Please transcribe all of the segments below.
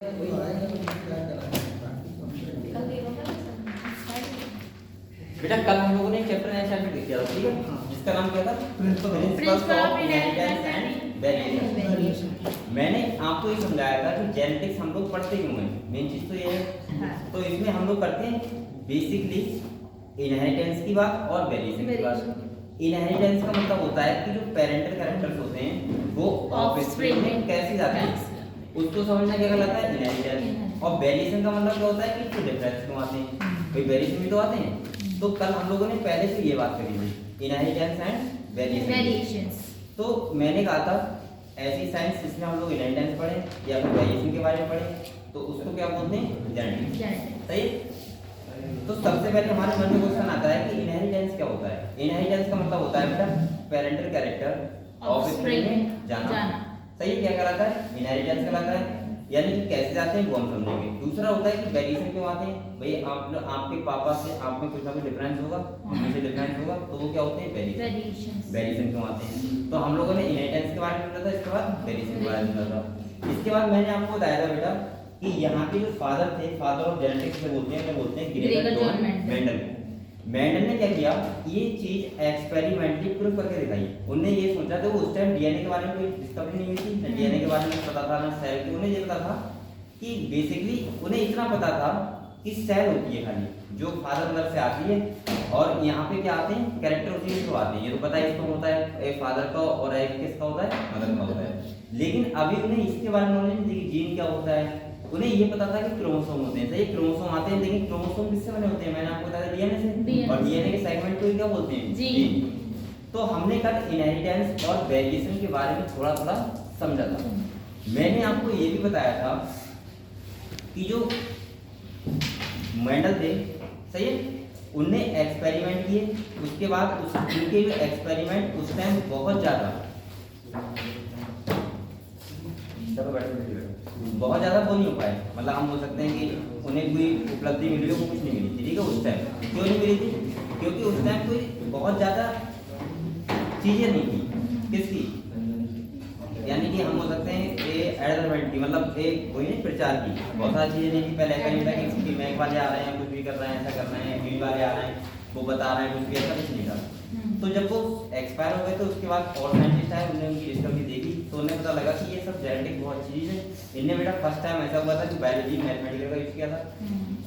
बेटा कल हम लोगों ने चैप्टर नया स्टार्ट किया था, ठीक है, जिसका नाम क्या था? Principle of inheritance and variation. मैंने आपको ये समझाया था कि जेनेटिक्स हम लोग पढ़ते क्यों हैं, मेन चीज तो ये है। तो इसमें हम लोग करते हैं बेसिकली इनहेरिटेंस की बात और वेरिएशन की बात। इनहेरिटेंस का मतलब होता है कि जो पेरेंटल कैरेक्टर्स होते हैं वो ऑफस्प्रिंग में कैसे जाते हैं, उसको समझना क्या कहलाता है, इनहेरिटेंस। और वेरिएशन का मतलब क्या होता है कि डिफरेंस क्यों आते हैं, कोई वेरिएशन भी तो आते हैं। तो कल हम लोगों ने पहले से ये बात करी थी, इनहेरिटेंस एंड वेरिएशन। तो मैंने कहा था ऐसी साइंस जिसमें हम लोग इनहेरिटेंस पढ़े या फिर वेरिएशन के बारे में पढ़े तो उसको क्या बोलते हैं, जेनेटिक्स। सही। तो सबसे पहले हमारे मन में क्वेश्चन आता है कि इनहेरिटेंस क्या होता है। इनहेरिटेंस का मतलब होता है बेटा पेरेंटल कैरेक्टर ऑफस्प्रिंग में जाना। सही। क्या कहलाता है, इनहेरिटेंस कहलाता है, यानी कि कैसे जाते हैं वो हम समझेंगे। दूसरा होता है कि वेरिएशन क्यों आते हैं, भाई आपके पापा से आप में कुछ ना कुछ डिफरेंस होगा, मम्मी से डिफरेंस होगा, तो वो क्या होते हैं, वेरिएशन क्यों आते हैं। तो हम लोगों ने इनहेरिटेंस के बारे में पढ़ा था, इसके बाद वेरिएशन के बारे में पढ़ा था। इसके बाद मैंने आपको बताया था बेटा कि यहाँ के जो फादर थे, फादर ऑफ जेनेटिक्स में बोलते हैं ग्रेगर जॉन मेंडल। मेंडल ने क्या किया, ये चीज एक्सपेरिमेंटली प्रूव करके दिखाई। उन्होंने ये सोचा था, वो उस टाइम डीएनए के बारे में कोई डिस्कवरी नहीं हुई थी, ना डीएनए के बारे में पता था ना सेल की। उन्हें ये पता था कि बेसिकली उन्हें इतना पता था कि सेल होती है खाली जो फादर मदर से आती है, और यहाँ पे क्या आते हैं, कैरेक्टर उसी में तो आते हैं। ये तो पता है इसको होता है एक फादर का और एक किसका होता है, मदर का होता है। लेकिन अभी उन्हें इसके बारे में नॉलेज नहीं थी कि जीन क्या होता है। उन्हें ये पता था कि क्रोमोसोम होते हैं। सही, क्रोमोसोम आते हैं, लेकिन क्रोमोसोम किससे बने होते हैं, मैंने आपको बताया डीएनए से, और डीएनए के सेगमेंट को क्या बोलते हैं, जीन। तो हमने कल इनहेरिटेंस और वेरिएशन के बारे में थोड़ा थोड़ा समझा था। मैंने आपको ये भी बताया था कि जो मेंडल थे, सही है, उनने एक्सपेरिमेंट किए, उसके बाद उनके जो एक्सपेरिमेंट उस टाइम बहुत ज्यादा वो नहीं हो पाए। मतलब हम बोल सकते हैं कि उन्हें कोई उपलब्धि मिली हो, कुछ नहीं मिली थी, ठीक है। उस टाइम क्यों नहीं मिली थी, क्योंकि उस टाइम कोई बहुत ज्यादा चीजें नहीं थी किसकी, यानी कि हम बोल सकते हैं कि एडवर्टाइजमेंट की, मतलब एक वही नहीं प्रचार की, बहुत सारी चीजें नहीं थी पहले। ऐसा नहीं था कि फीमेल वाले आ रहे हैं कुछ भी कर रहे हैं, ऐसा कर रहे हैं, फीमेल वाले आ रहे हैं वो बता रहे हैं कुछ भी, ऐसा कुछ नहीं था। तो जब वो एक्सपायर हो गए तो उसके बाद और साइंटिस्ट आए, उन्होंने उनकी डिस्कवरी देखी, तो उन्हें पता लगा कि ये सब जेनेटिक बहुत चीज है। इनने बेटा फर्स्ट टाइम ऐसा हुआ था कि बायोलॉजी मैथमेटिकल का यूज किया था,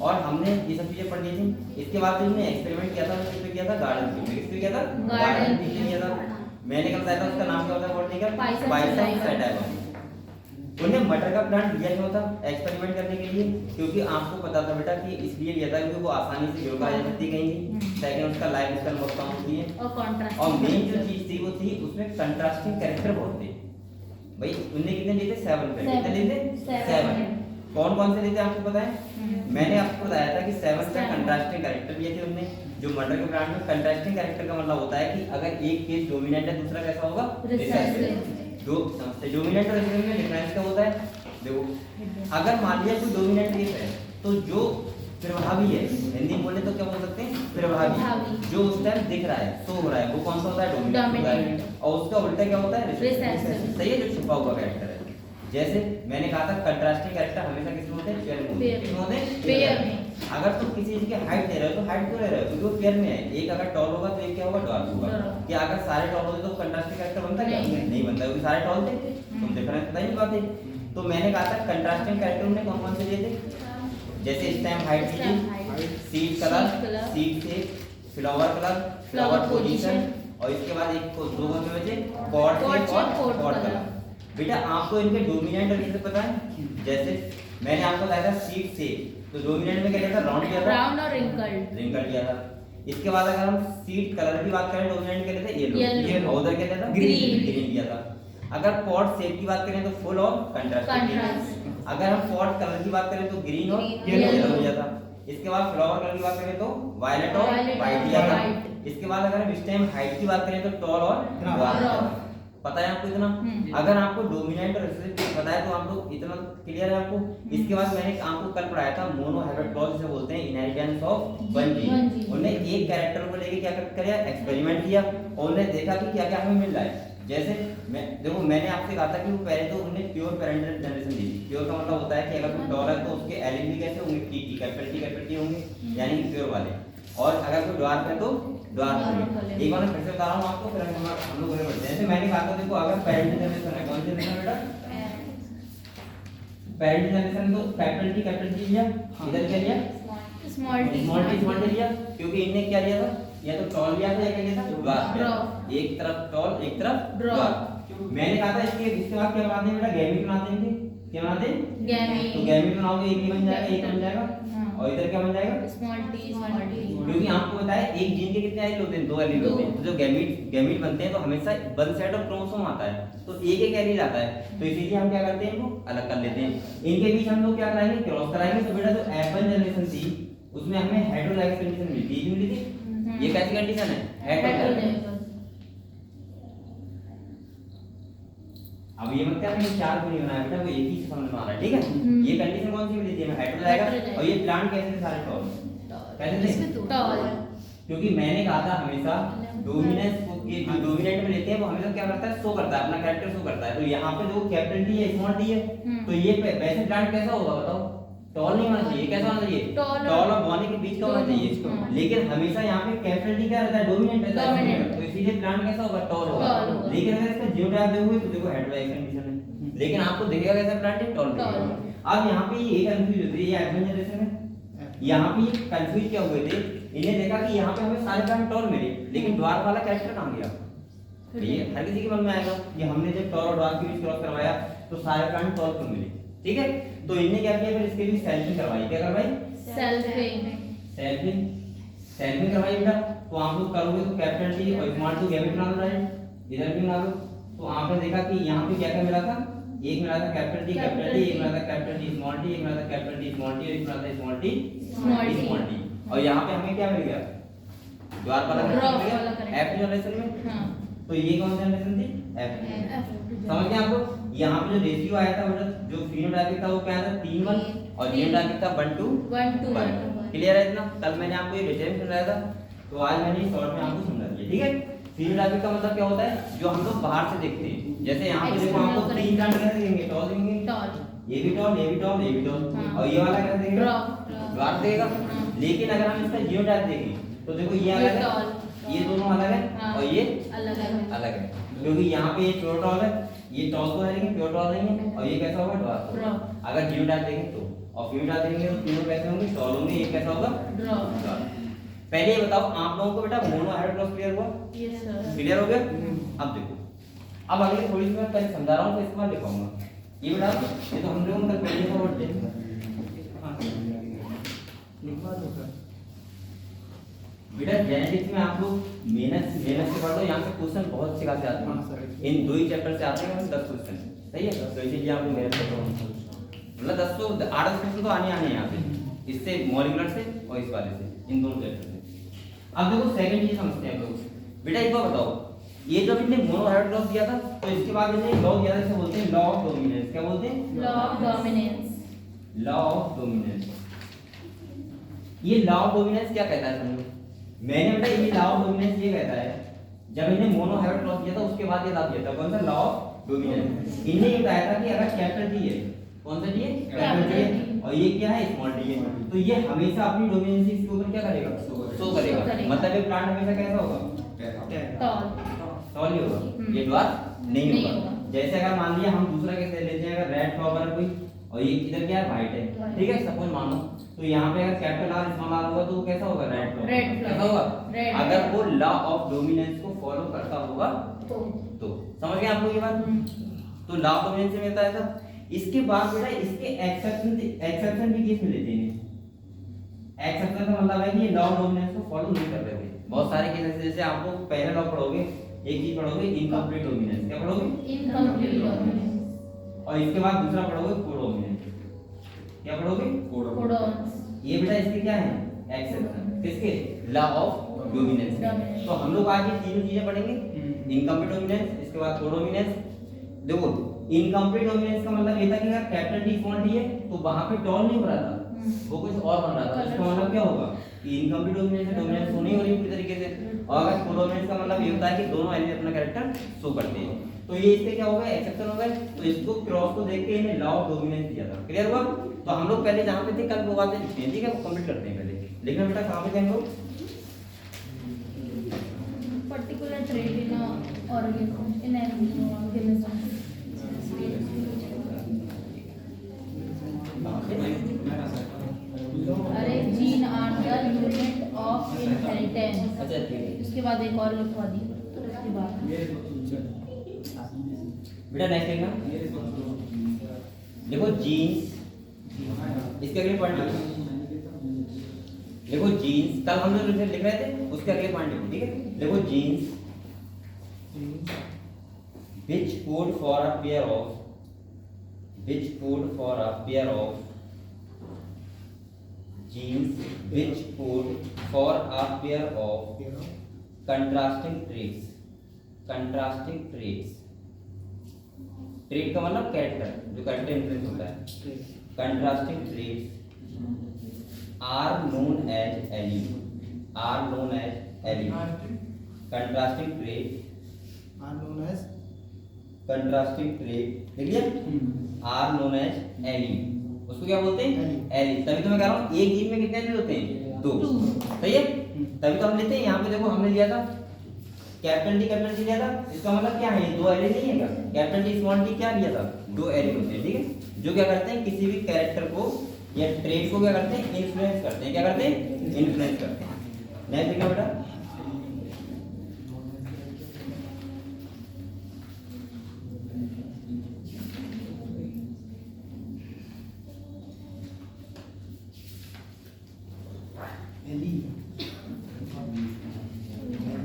और हमने ये सब चीजें पढ़ ली थी। इसके बाद जो उन्होंने एक्सपेरिमेंट किया था वो किस पे किया था, गार्डन पे। किस पे किया था, गार्डन पे किया था। मैंने कल बताया था उसका नाम क्या होता है, बॉटनी का पाइसम सैटाइवा। उन्हें मटर का प्लांट लिया क्यों था, एक्सपेरिमेंट करने के लिए, क्योंकि आपको पता था बेटा कि इसलिए लिया था क्योंकि वो आसानी से योगा आ जाती कहीं। सेकंड उसका लाइफ स्टाइल बहुत कम होती है, और मेन जो चीज थी वो थी उसमें कंट्रास्टिंग कैरेक्टर बहुत थे। भाई उनने कितने लिए थे, 7 पे। कितने लिए थे, 7। कौन कौन से लिए थे आपको पता है, मैंने आपको बताया था कि 7 का कंट्रास्टिंग कैरेक्टर लिए थे उनने। जो मटर के प्लांट में कंट्रास्टिंग कैरेक्टर का मतलब होता है कि अगर एक केस डोमिनेंट है दूसरा कैसा होगा, रिसेसिव। जो डोमिनेंट और रिसेसिव में डिफरेंस क्या होता है, देखो अगर मान लिया कोई डोमिनेंट केस है तो जो प्रभावी है, हिंदी में बोले तो क्या बोल सकते हैं, प्रभावी, जो उस टाइम दिख रहा है, शो हो रहा है, वो कौन सा होता है, डोमिनेंट। और उसका उल्टा क्या होता है, रिसेसिव। सही है, जो छुपा हुआ कैरेक्टर है। जैसे मैंने कहा था कंट्रास्टिंग कैरेक्टर हमेशा किसमें होते हैं, पेयर में होते हैं, पेयर में। अगर तुम किसी चीज की हाइट ले रहे हो तो हाइट क्यों ले रहे हो, क्योंकि वो पेयर में है। एक अगर टॉल होगा तो एक क्या होगा, डॉर्क होगा। क्या अगर सारे टॉल होते तो कंट्रास्टिंग कैरेक्टर बनता क्या, नहीं बनता, क्योंकि सारे टॉल थे, तुम डिफरेंस पता ही नहीं पाते। तो मैंने कहा था कंट्रास्टिंग कैरेक्टर उन्होंने कौन कौन से लिए थे, जैसे स्टेम हाइट थी, seed colour, seed shape, flower colour, flower position, और इसके बाद एक को दो में बचे पॉड शेप और पॉड कलर। बेटा आपको इनके डोमिनेंट और रिसेसिव पता है, जैसे मैंने आपको बताया था सीड शेप, तो डोमिनेंट में क्या किया था, राउंड किया था, राउंड और रिंकल किया था। इसके बाद अगर हम सीड कलर की बात करें, डोमिनेंट क्या था, येलो, और उधर क्या था, ग्रीन किया था। अगर पॉड शेप की बात करें तो फुल और कंट्रास्ट। अगर हम पॉड कलर की बात करें तो ग्रीन और येलो किया था। इसके बाद फ्लावर कलर की बात करें तो वायलेट और व्हाइट किया था। इसके बाद अगर हम स्टेम हाइट की बात करें तो टॉल और ड्वार्फ। पता है आपको इतना, अगर आपको डोमिनेंट और रिसेसिव पता है तो आप लोग इतना क्लियर है आपको। इसके बाद मैंने आपको कल पढ़ाया था मोनोहाइब्रिड क्लॉज जिसे बोलते हैं, इनहेरिटेंस ऑफ वन जीन। उन्होंने एक कैरेक्टर को लेके क्या किया, एक्सपेरिमेंट किया, और उन्होंने देखा कि क्या क्या हमें मिल रहा है। जैसे मैं देखो मैंने आपसे कहा था कि वो पहले तो उन्होंने प्योर पेरेंटल जनरेशन दी थी। प्योर का मतलब होता है कि अगर कैपिटल टी होंगे यानी कि प्योर वाले, और अगर कोई ड्वार्फ है तो ड्वार्फ होंगे। एक बार मैं फिर से बता रहा हूँ आपको, फिर हम लोग आगे बढ़ते हैं। जैसे मैंने कहा था देखो, अगर पेरेंट जनरेशन है, कौन सी जनरेशन बेटा? पेरेंट जनरेशन, तो कैपिटल टी लिया, इधर क्या लिया? स्मॉल टी लिया, क्योंकि इनने क्या लिया था? या तो टॉल लिया था या क्या लिया था? ड्वार्फ। एक तरफ टॉल एक तरफ ड्वार्फ। मैंने कहा था इसके बाद क्या बनाते हैं बेटा? गैमीट बनाते हैं। क्या बनाते हैं? गैमीट। तो गैमीट बनाओगे एक ही बन जाएगा, एक बन जाएगा, और इधर क्या बन जाएगा? Small T. क्योंकि आपको बताया एक जीन के कितने एलील होते हैं? 2 एलील होते हैं। तो जो गैमीट बनते हैं तो हमेशा वन सेट ऑफ क्रोमोसोम आता है, तो एक एलील आता है, तो इसीलिए हम क्या करते हैं, इनको अलग कर लेते हैं। इनके बीच हम लोग क्या कराएंगे? क्रॉस कराएंगे। तो बेटा जो F1 जनरेशन थी उसमें हमें हेटेरोजाइगस कंडीशन मिली थी, मिली थी। ये कैसी कंडीशन है? हेटेरोजाइगस। अब ये मत क्या मैंने 4 को नहीं बनाया बेटा, वो एक ही से समझ में आ रहा है, ठीक है? ये कंडीशन कौन सी मिली थी हमें? हेटेरोजाइगस। और ये प्लांट कैसे थे? सारे टॉल। कैसे थे? टॉल। क्योंकि मैंने कहा था हमेशा डोमिनेंस को, ये जो डोमिनेंट में लेते हैं वो हमेशा क्या करता है? शो करता है, अपना कैरेक्टर शो करता है। तो यहाँ पे जो कैपिटल टी है, स्मॉल टी है, तो ये वैसे प्लांट कैसा होगा बताओ? टॉल नहीं होना चाहिए, कैसा होना चाहिए? टॉल और बॉनी के बीच का होना चाहिए। लेकिन हमेशा यहाँ पे कैपिटल टी क्या रहता है? डोमिनेंट रहता है, तो इसीलिए प्लांट कैसा होगा? टॉल होगा। लेकिन अगर इसका जीनोटाइप देखोगे तो देखो हेटेरोजाइगस कंडीशन है, लेकिन आपको दिखेगा कैसा प्लांट है? टॉल। अब यहाँ पे ये कंफ्यूज होती है, ये F1 जनरेशन है। यहाँ पे ये कंफ्यूज क्या हुए थे? इन्हें देखा कि यहाँ पे हमें सारे प्लांट टॉल मिले, लेकिन ड्वार्फ वाला कैरेक्टर कहाँ गया? ये हर किसी के मन में आएगा कि हमने जब टॉल और ड्वार्फ के बीच क्रॉस करवाया तो सारे प्लांट टॉल क्यों मिले, ठीक है? तो इनने क्या किया फिर इसके बीच सेल्फिंग करवाई। क्या करवाई? सेल्फिंग करवाई बेटा। तो आप लोग करोगे तो कैपिटल टी और स्मॉल टी गैमेट बना लो, राइट? इधर भी बना लो। तो आपने देखा कि यहाँ पे क्या क्या मिला था? एक मिला था कैपिटल टी, एक मिला था कैपिटल टी स्मॉल टी, एक मिला था कैपिटल टी स्मॉल टी, और एक मिला था स्मॉल टी स्मॉल टी। और यहाँ पे हमें क्या मिल गया? ड्वार्फ वाला मिल गया F जनरेशन में। हां, तो ये कौन सी जनरेशन थी? F। समझ गए आपको? यहाँ पे जो रेशियो आया था बेटा, जो फिनोटाइपिक था वो क्या था? 3:1, और जीनोटाइपिक था 1:1। क्लियर है इतना? कल मैंने आपको ये डिटेल में समझाया था, तो आज मैंने शॉर्ट में आपको समझा दिया, ठीक है? फिनोटाइपिक का मतलब क्या होता है? जो हम लोग बाहर से देखते हैं। जैसे यहाँ पे देखो आपको 3 प्लांट कैसे देंगे? टॉल देंगे, ये भी टॉल, ये भी टॉल, ये भी टॉल, और ये वाला क्या देगा? ड्वार्फ देगा। लेकिन अगर हम इसका जीनोटाइप देखें तो देखो ये अलग है, ये दोनों अलग है, और ये अलग है, क्योंकि यहाँ पे ये प्योर टॉल है, ये टॉल तो है लेकिन प्योर टॉल नहीं है, और ये कैसा होगा? ड्वार्फ। अगर जीनोटाइप देखें तो, और फिनोटाइप देखेंगे तो तीनों कैसे होंगे? टॉल होंगे। ये कैसा होगा? ड्वार्फ। पहले ये बताओ आप लोगों को बेटा मोनोहाइड्रोस क्लियर हुआ? Yes sir. क्लियर हो गया? अब देखो, अब अगले थोड़ी सी मैं पहले समझा रहा हूँ, तो इसके बाद लिखाऊंगा। ये बेटा ये तो हम लोगों का पहले का वर्ड है। हां, लिखवा दो बेटा। जेनेटिक्स में आप लोग मेहनत से पढ़ लो, यहाँ से क्वेश्चन बहुत से आते हैं। इन 2 ही चैप्टर से आते हैं 10 क्वेश्चन, सही है? तो इसीलिए आप लोग मेहनत करो, मतलब 10 तो 8 क्वेश्चन तो आने हैं यहाँ पे, इससे मॉलिक्यूलर से और इस वाले से, इन दोनों चैप्टर से। अब देखो सेकंड चीज समझते हैं लोग। बेटा एक बार बताओ, ये जब इन्हें मोनोहाइड्रोस दिया था तो इसके बाद इन्हें लॉ दिया था, इसे बोलते हैं लॉ ऑफ डोमिनेंस। क्या बोलते हैं? Law of dominance. Law of dominance. ये लॉ ऑफ डोमिनेंस क्या कहता है समझो? मैंने बेटा ये लॉ ऑफ डोमिनेंस ये कहता है, जब इन्हें मोनोहाइड्रोस दिया था उसके बाद ये लॉ दिया था, कौन सा? Law of dominance. इन्हें ये बताया था कि अगर कैपिटल टी है, कौन सा टी है? कैपिटल टी है, और ये क्या है? स्मॉल टी है, तो ये हमेशा अपनी डोमिनेंस इसके ऊपर क्या करेगा? शो करेगा। मतलब ये प्लांट हमेशा कैसा होगा? टॉल ही होगा, ये ड्वार्फ नहीं होगा। जैसे अगर मान लिया हम दूसरा कैसे लेते हैं, अगर रेड फ्लावर है कोई, और ये इधर क्या है? व्हाइट है, ठीक है? सपोज मानो तो यहाँ पे अगर कैपिटल आर स्मॉल आर होगा तो वो कैसा होगा? Red flower. कैसा होगा? अगर वो लॉ ऑफ डोमिनेंस को फॉलो करता होगा तो समझ गए आप लोग ये बात? तो लॉ ऑफ डोमिनेंस से मिलता है सब। इसके बाद बेटा इसके एक्सेप्शन भी केस में लेते हैं। एक्सेप्शन का मतलब है कि ये लॉ ऑफ डोमिनेंस को फॉलो नहीं कर रहे थे। बहुत सारे केसेस, जैसे आप लोग पहला लॉ पढ़ोगे, एक चीज पढ़ोगे इनकम्प्लीट डोमिनेंस। क्या पढ़ोगे? Incomplete dominance. और इसके बाद दूसरा पढ़ोगे कोडोमिनेंस। क्या पढ़ोगे? कोडोन्स। ये बेटा इसके क्या है? एक्सेप्शन। किसके? Law of dominance. तो हम लोग आज ये तीनों चीजें पढ़ेंगे, इनकम्प्लीट डोमिनेंस, इसके बाद कोडोमिनेंस। देखो इनकम्प्लीट डोमिनेंस का मतलब ये था कि अगर कैपिटल टी स्मॉल टी है तो वहां पे टॉल नहीं हो रहा था, वो कुछ और बन रहा था। इसका मतलब क्या होगा? कि इनकम्प्लीट डोमिनेंस से डोमिनेंस नहीं हो रही पूरी तरीके से। और अगर कोडोमिनेंस का मतलब ये होता है कि दोनों एलिमेंट अपना कैरेक्टर शो करते हैं। तो ये इसके क्या होगा? एक्सेप्शन होगा। तो इसको क्रॉस को देख के इन्हें लॉ ऑफ डोमिनेंस दिया था। क्लियर हुआ? तो हम लोग पहले जहाँ पे थे कल वो बातें लिखते हैं, ठीक है, वो कंप्लीट करते हैं पहले। लेकिन बेटा कहाँ पे थे हम लोग? Particular trait in a organism, in an organism. अरे gene are the unit of inheritance. अच्छा ठीक है उसके बाद एक और लिखवा दी उसके बाद। बेटा नेक्स्ट देखना, देखो जीन्स, इसके अगले पॉइंट देखो जीन्स, कल हम लोग लिख रहे थे उसके अगले पॉइंट लिखो, ठीक है। देखो jeans which code for a pair of genes which code for a pair of contrasting traits trait का मतलब कैरेक्टर, जो कैरेक्टर इन्फ्लुएंस होता है, contrasting traits are known as allele, contrasting trait देखिए आर नोन एज एलीन, उसको क्या बोलते हैं? एलीन। तभी तो मैं कह रहा हूँ एक जीन में कितने एलीन होते हैं? 2, सही है। तभी तो हम लेते हैं, यहाँ पे देखो हमने लिया था कैपिटल डी लिया था, इसका मतलब क्या है? ये 2 एलीन नहीं है क्या? कैपिटल डी स्मॉल डी क्या लिया था? 2 एलीन होते हैं, ठीक है, जो क्या करते हैं किसी भी कैरेक्टर को या ट्रेट को क्या करते हैं? इन्फ्लुएंस करते हैं। क्या करते हैं? इन्फ्लुएंस करते हैं। नेक्स्ट देखना बेटा,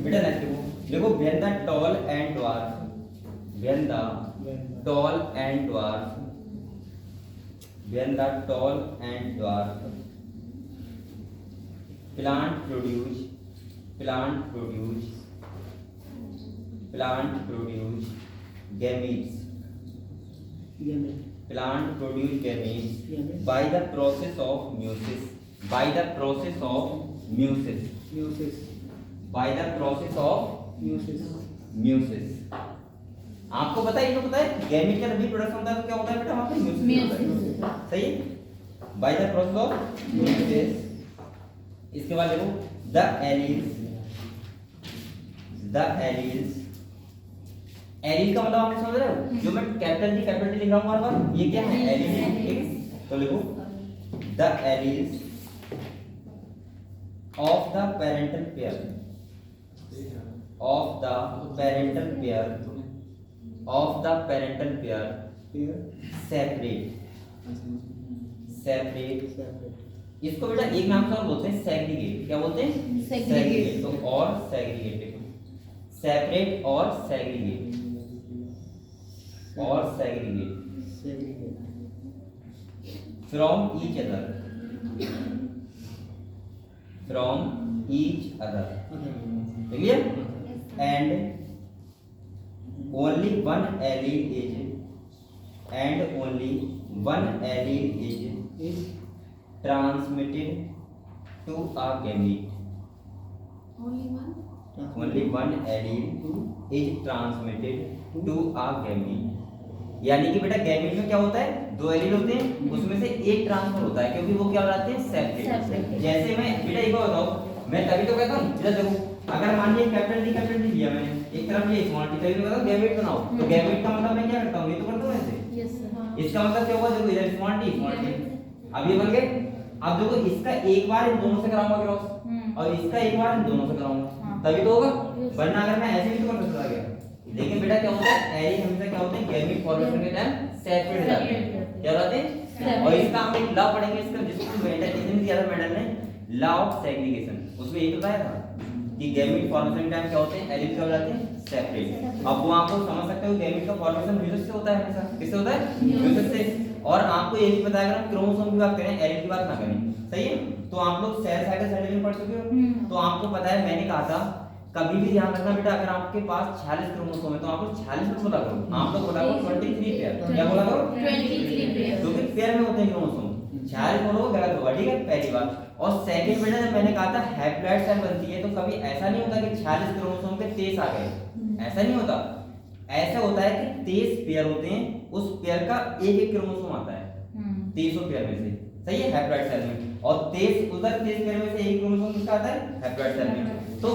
बेटा नेक्स्ट देखो when the tall and dwarf plant produce gametes by the process of meiosis आपको पता है, पता है गैमेट का रिप्रोडक्शन होता है तो क्या होता है बेटा? वहां पे म्यूसिस होता है, सही है, by the process of meiosis. इसके बाद देखो द एलील का मतलब आप समझ रहे हो? जो मैं कैपिटल डी लिख रहा हूं हर बार, ये क्या है? एलील है, ठीक है। तो लिखो the alleles of the parental pair separate. इसको बेटा एक नाम से और बोलते हैं सेग्रीगेट। क्या बोलते हैं? सेग्रीगेट। तो और सेग्रीगेट, सेपरेट और segregate from each other, clear? And only one allele is transmitted to a gamete. Only one allele is transmitted to a gamete. यानी कि बेटा गैमेट में क्या होता है? 2 एलील होते हैं, उसमें से एक ट्रांसफर होता है, क्योंकि वो क्या बनाते हैं? सेपरेट। जैसे मैं बेटा एक बार बताओ, मैं तभी तो कहता हूँ, इधर देखो, अगर मान लीजिए कैपिटल डी लिया मैंने, एक तरफ ये स्मॉल डी, तभी तो कहता हूँ गैमेट बनाओ। तो गैमेट का मतलब मैं क्या करता हूँ? ये तो करता हूँ ऐसे। Yes sir. इसका मतलब क्या होगा? देखो इधर स्मॉल डी, अब ये बन गए। अब देखो इसका एक बार इन दोनों से कराऊंगा क्रॉस, और इसका एक बार इन दोनों से कराऊंगा, तभी तो होगा। वरना अगर मैं ऐसे भी तो कर सकता था। लेकिन बेटा क्या होता है? एलील हमेशा क्या होते हैं? गैमेट फॉर्मेशन के टाइम सेपरेट रहते हैं। क्या रहते हैं? और इसका हम एक लॉ पढ़ेंगे, इसका जिसको मेंटल दिया था मैडम ने, लॉ ऑफ सेग्रीगेशन। उसमें ये बताया था कि गैमेट फॉर्मेशन टाइम क्या होते हैं? एलील क्या हो जाते हैं? सेपरेट। अब वो आप लोग समझ सकते हो गैमेट का फॉर्मेशन म्यूसिस से होता है हमेशा। किससे होता है? म्यूसिस से। और आपको ये भी पता है, अगर हम क्रोमोसोम की बात करें, एलील की बात ना करें, सही है? तो आप लोग सेल साइकिल साइकिल में पढ़ चुके हो, तो आपको पता है, मैंने कहा था कभी भी ध्यान रखना बेटा, अगर आपके पास 46 क्रोमोसोम है तो आप लोग 46 मत बोला करो, आप लोग बोला करो 23 पेयर। क्या बोला करो? 23 पेयर, क्योंकि पेयर में होते हैं क्रोमोसोम। 46 बोलोगे गलत होगा, ठीक है, पहली बात। और सेकंड बेटा, जब मैंने कहा था हैप्लॉइड सेल बनती है, तो कभी ऐसा नहीं होता कि 46 क्रोमोसोम पे 23 आ गए, ऐसा नहीं होता। ऐसा होता है कि 23 पेयर होते हैं, उस पेयर का एक क्रोमोसोम आता है, 2300 पेयर में से, सही है, हैप्लॉइड सेल में। और 23 उधर 23 पेयर में से एक क्रोमोसोम किसका आता है, हैप्लॉइड सेल में। तो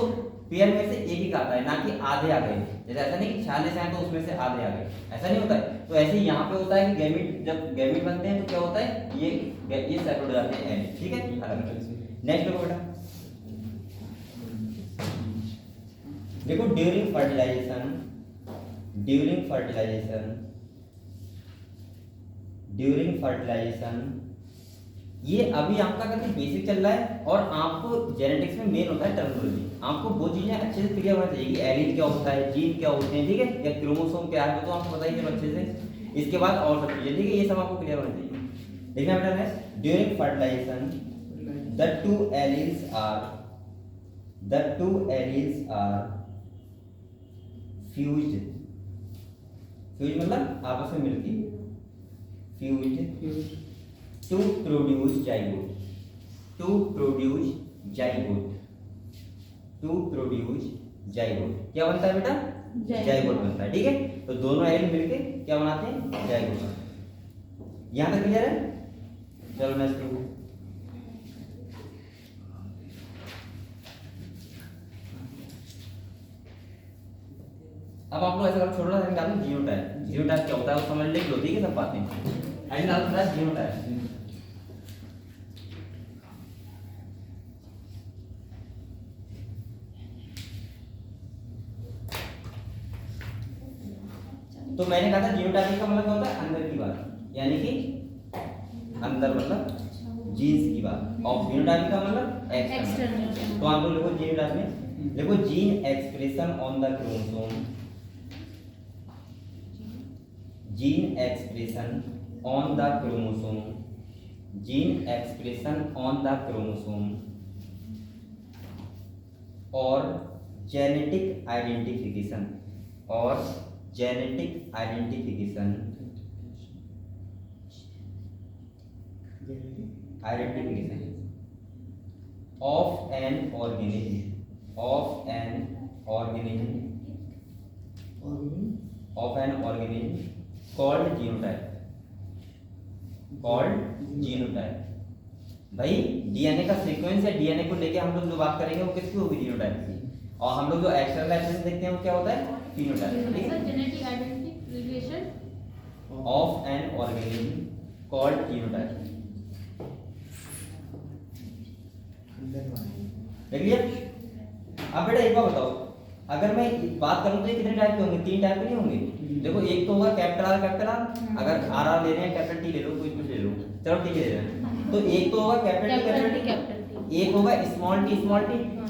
पेयर में से एक ही का आता है, ना कि आधे आ गए। जैसे ऐसा नहीं कि 46 हैं तो उसमें से आधे आ गए, ऐसा नहीं होता है। तो ऐसे ही यहाँ पे होता है कि गैमीट, जब गैमीट बनते हैं तो क्या होता है, ये सेपरेट हो जाते हैं, ठीक है। नेक्स्ट देखो बेटा, देखो ड्यूरिंग फर्टिलाइजेशन, ड्यूरिंग फर्टिलाइजेशन ये अभी आपका काफी बेसिक चल रहा है, और आपको जेनेटिक्स में मेन होता है टर्मिनोलॉजी। आपको वो चीजें अच्छे से क्लियर होना चाहिए कि एलील क्या होता है, जीन क्या होते हैं, ठीक है, या क्रोमोसोम क्या है, तो आपको बताइए अच्छे से। इसके बाद और सब चीजें, ठीक है, ये सब आपको क्लियर होना चाहिए। देखना बेटा next, during fertilization the two alleles are fused मतलब आपस में मिलके, fused to produce zygote, क्या बनता है बेटा, जाइगोट बनता है, ठीक है। तो दोनों एलील मिलके क्या बनाते हैं, जाइगोट। यहां तक क्लियर है। चलो नेक्स्ट देखो, अब आप लोग ऐसा करो, छोटा सा निकालो जीनोटाइप। जीनोटाइप क्या होता है वो समझ ले लो, ठीक है, सब बातें। आई नाम था जीनोटाइप। तो मैंने कहा था जीनोटाइप का मतलब क्या होता है, अंदर की बात, यानी कि अंदर मतलब जीन्स की बात, और जीनोटाइप का मतलब एक्सटर्नल। तो आप लोग लिखो जीनोटाइप में, देखो gene expression on the chromosome, gene expression on the chromosome, gene expression on the chromosome और जेनेटिक आइडेंटिफिकेशन, और genetic identification of an organism, called genotype. भाई डीएनए का सीक्वेंस है, डीएनए को लेके हम लोग जो बात करेंगे वो किसकी होगी, जीनोटाइप की। और हम लोग जो एक्सटर्नल एप्लीकेशन देखते हैं वो क्या होता है, phenotype, ठीक है। Genetic identification of an organism called phenotype। देख लिया। अब बेटा एक बात बताओ, अगर मैं बात करूं तो ये कितने टाइप के होंगे, 3 टाइप के नहीं होंगे। देखो एक तो होगा कैपिटल आर, अगर आर ले रहे हैं कैपिटल टी ले लो, कुछ ले लो, चलो ठीक है। तो एक तो होगा कैपिटल टी, एक होगा स्मॉल टी,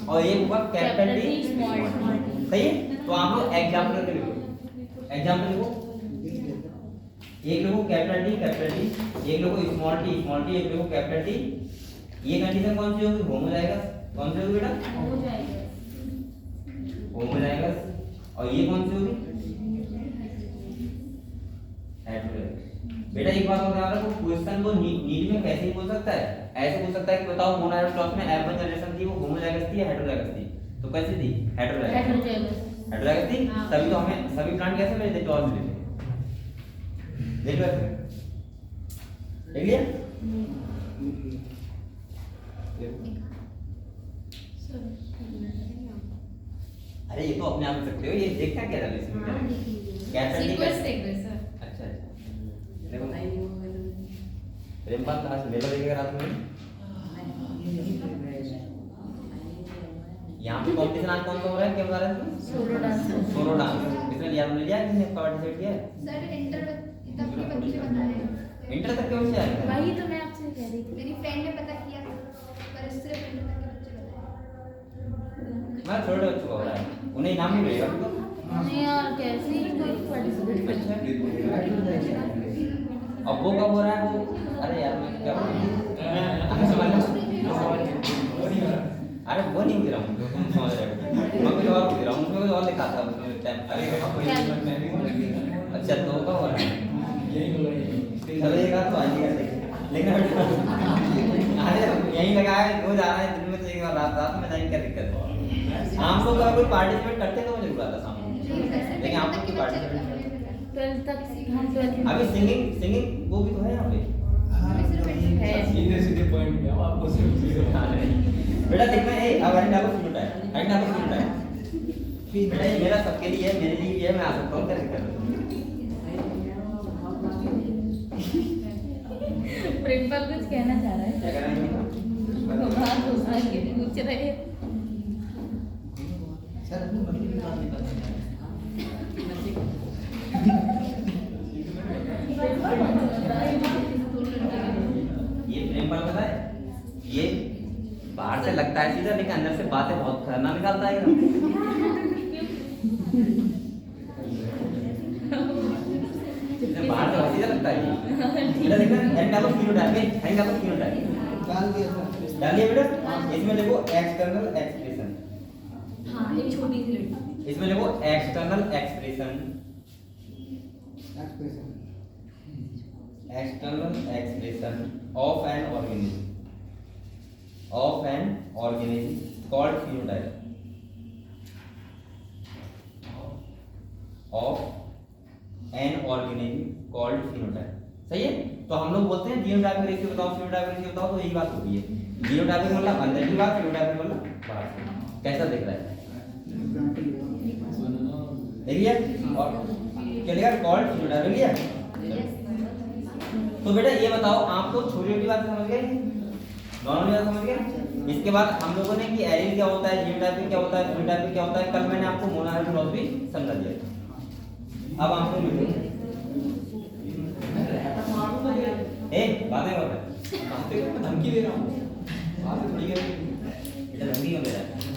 और एक होगा कैपिटल टी स्मॉल टी, सही है। तो आप लोग एग्जांपल करके लिखो, एग्जांपल लिखो, एक लोगों कैपिटल टी, एक लोगों स्मॉल टी, एक लोगों कैपिटल टी। ये कंडीशन कौन सी होगी, होमोजाइगस। कौन सी होगी बेटा, होमोजाइगस। और ये कौन सी होगी, हेटेरोजाइगस। बेटा एक बात और ध्यान रखो, क्वेश्चन को नीट में कैसे ही बोल सकता है, ऐसे बोल सकता है कि बताओ मोनोहाइब्रिड में F1 जनरेशन थी वो होमोजाइगस थी या हेटेरोजाइगस थी, तो कैसे थी, हेटेरोजाइगस थी। तभी तो हमें सभी प्लांट कैसे मिले थे, टॉस मिले थे। देख लो देख लिया। अरे ये तो अपने आप सकते हो, ये देखना क्या था इसमें, कैपिटल टी सर। अच्छा देखो प्रेमपाल क्लास मेला देखेगा रात में। यहाँ पे कंपटीशन आज कौन सा हो रहा है, क्या बता रहे हैं, सोलो डांस। इसमें लिया हमने, लिया किसने पार्टिसिपेट किया सर? इंटर तक के बच्चे बता रहे हैं। इंटर तक के बच्चे आए थे, वही तो मैं आपसे कह रही थी। मेरी फ्रेंड ने पता किया पर सिर्फ इंटर तक के बच्चे बताए। मैं छोटे बच्चों का हो रहा है, उन्हें इनाम भी मिलेगा तो नहीं यार, कैसे ही कोई पार्टिसिपेट कर अच्छा। अब वो कब हो रहा है वो, अरे यार मैं क्या अरे वो नहीं बुझ रहा हूँ, तुम समझ रहे हो, मैं कुछ और बुझ रहा हूँ, उसमें कुछ और लिखा था उसमें टाइम। अच्छा तो कब हो रहा है, चलो ये बात तो आएगी लेकिन अरे यहीं लगा है, रोज आ रहा है दिन में, तो एक बार रात में जाएंगे, क्या दिक्कत है। हम लोग अगर कोई पार्टिसिपेट करते तो मुझे बुलाता सामने, लेकिन आप लोग पार्टिसिपेट 12th तक हम 12th अभी सिंगिंग वो भी तो है यहाँ पे। सीधे सीधे पॉइंट पे आपको सिर्फ जीरो बेटा देखना है अब राइट आपको फिर उठाए राइट आपको फिर उठाए बेटा ये मेरा सबके लिए है मेरे लिए भी है मैं आ सकता हूँ कैसे कर प्रिंसिपल कुछ कहना चाह रहा है क्या कर रहे हैं बात घुमा के पूछ रहे हैं सर अपनी मर्जी की बात नहीं कर सकते ये प्रेम पता है ये बाहर से लगता है सीधा लेकिन अंदर से बातें बहुत खतरनाक निकालता है बाहर से सीधा लगता है इधर देखना हैंड डालो किलो डाल के हैंड डालो किलो डाल डाल दिया सर डालिए बेटा इसमें देखो एक्सटर्नल एक्सप्रेशन हाँ एक छोटी सी लड़की इसमें देखो external expression expression external expression of an organism called phenotype of an organism called phenotype सही है तो हम लोग बोलते हैं जीनोटाइपिक रेशियो बताओ फिनोटाइपिक रेशियो बताओ तो यही बात होती है जीनोटाइपिक मतलब अंदर की बात फिनोटाइपिक मतलब बाहर से कैसा दिख रहा है देखिए और चलेगा कॉल्ड फिनोटाइपिक लिया तो बेटा ये बताओ आप लोग छोटी छोटी बात समझ गए नॉर्मल बात समझ गए इसके बाद हम लोगों ने कि एरिन क्या होता है जीनोटाइपिक क्या होता है फिनोटाइपिक क्या होता है कल मैंने आपको मोनोहाइब्रिड क्रॉस भी समझा दिया अब आपको मिलूंगा ए बातें कर रहा है धमकी दे रहा हूँ बातें थोड़ी कर बेटा धमकी क्यों दे रहा है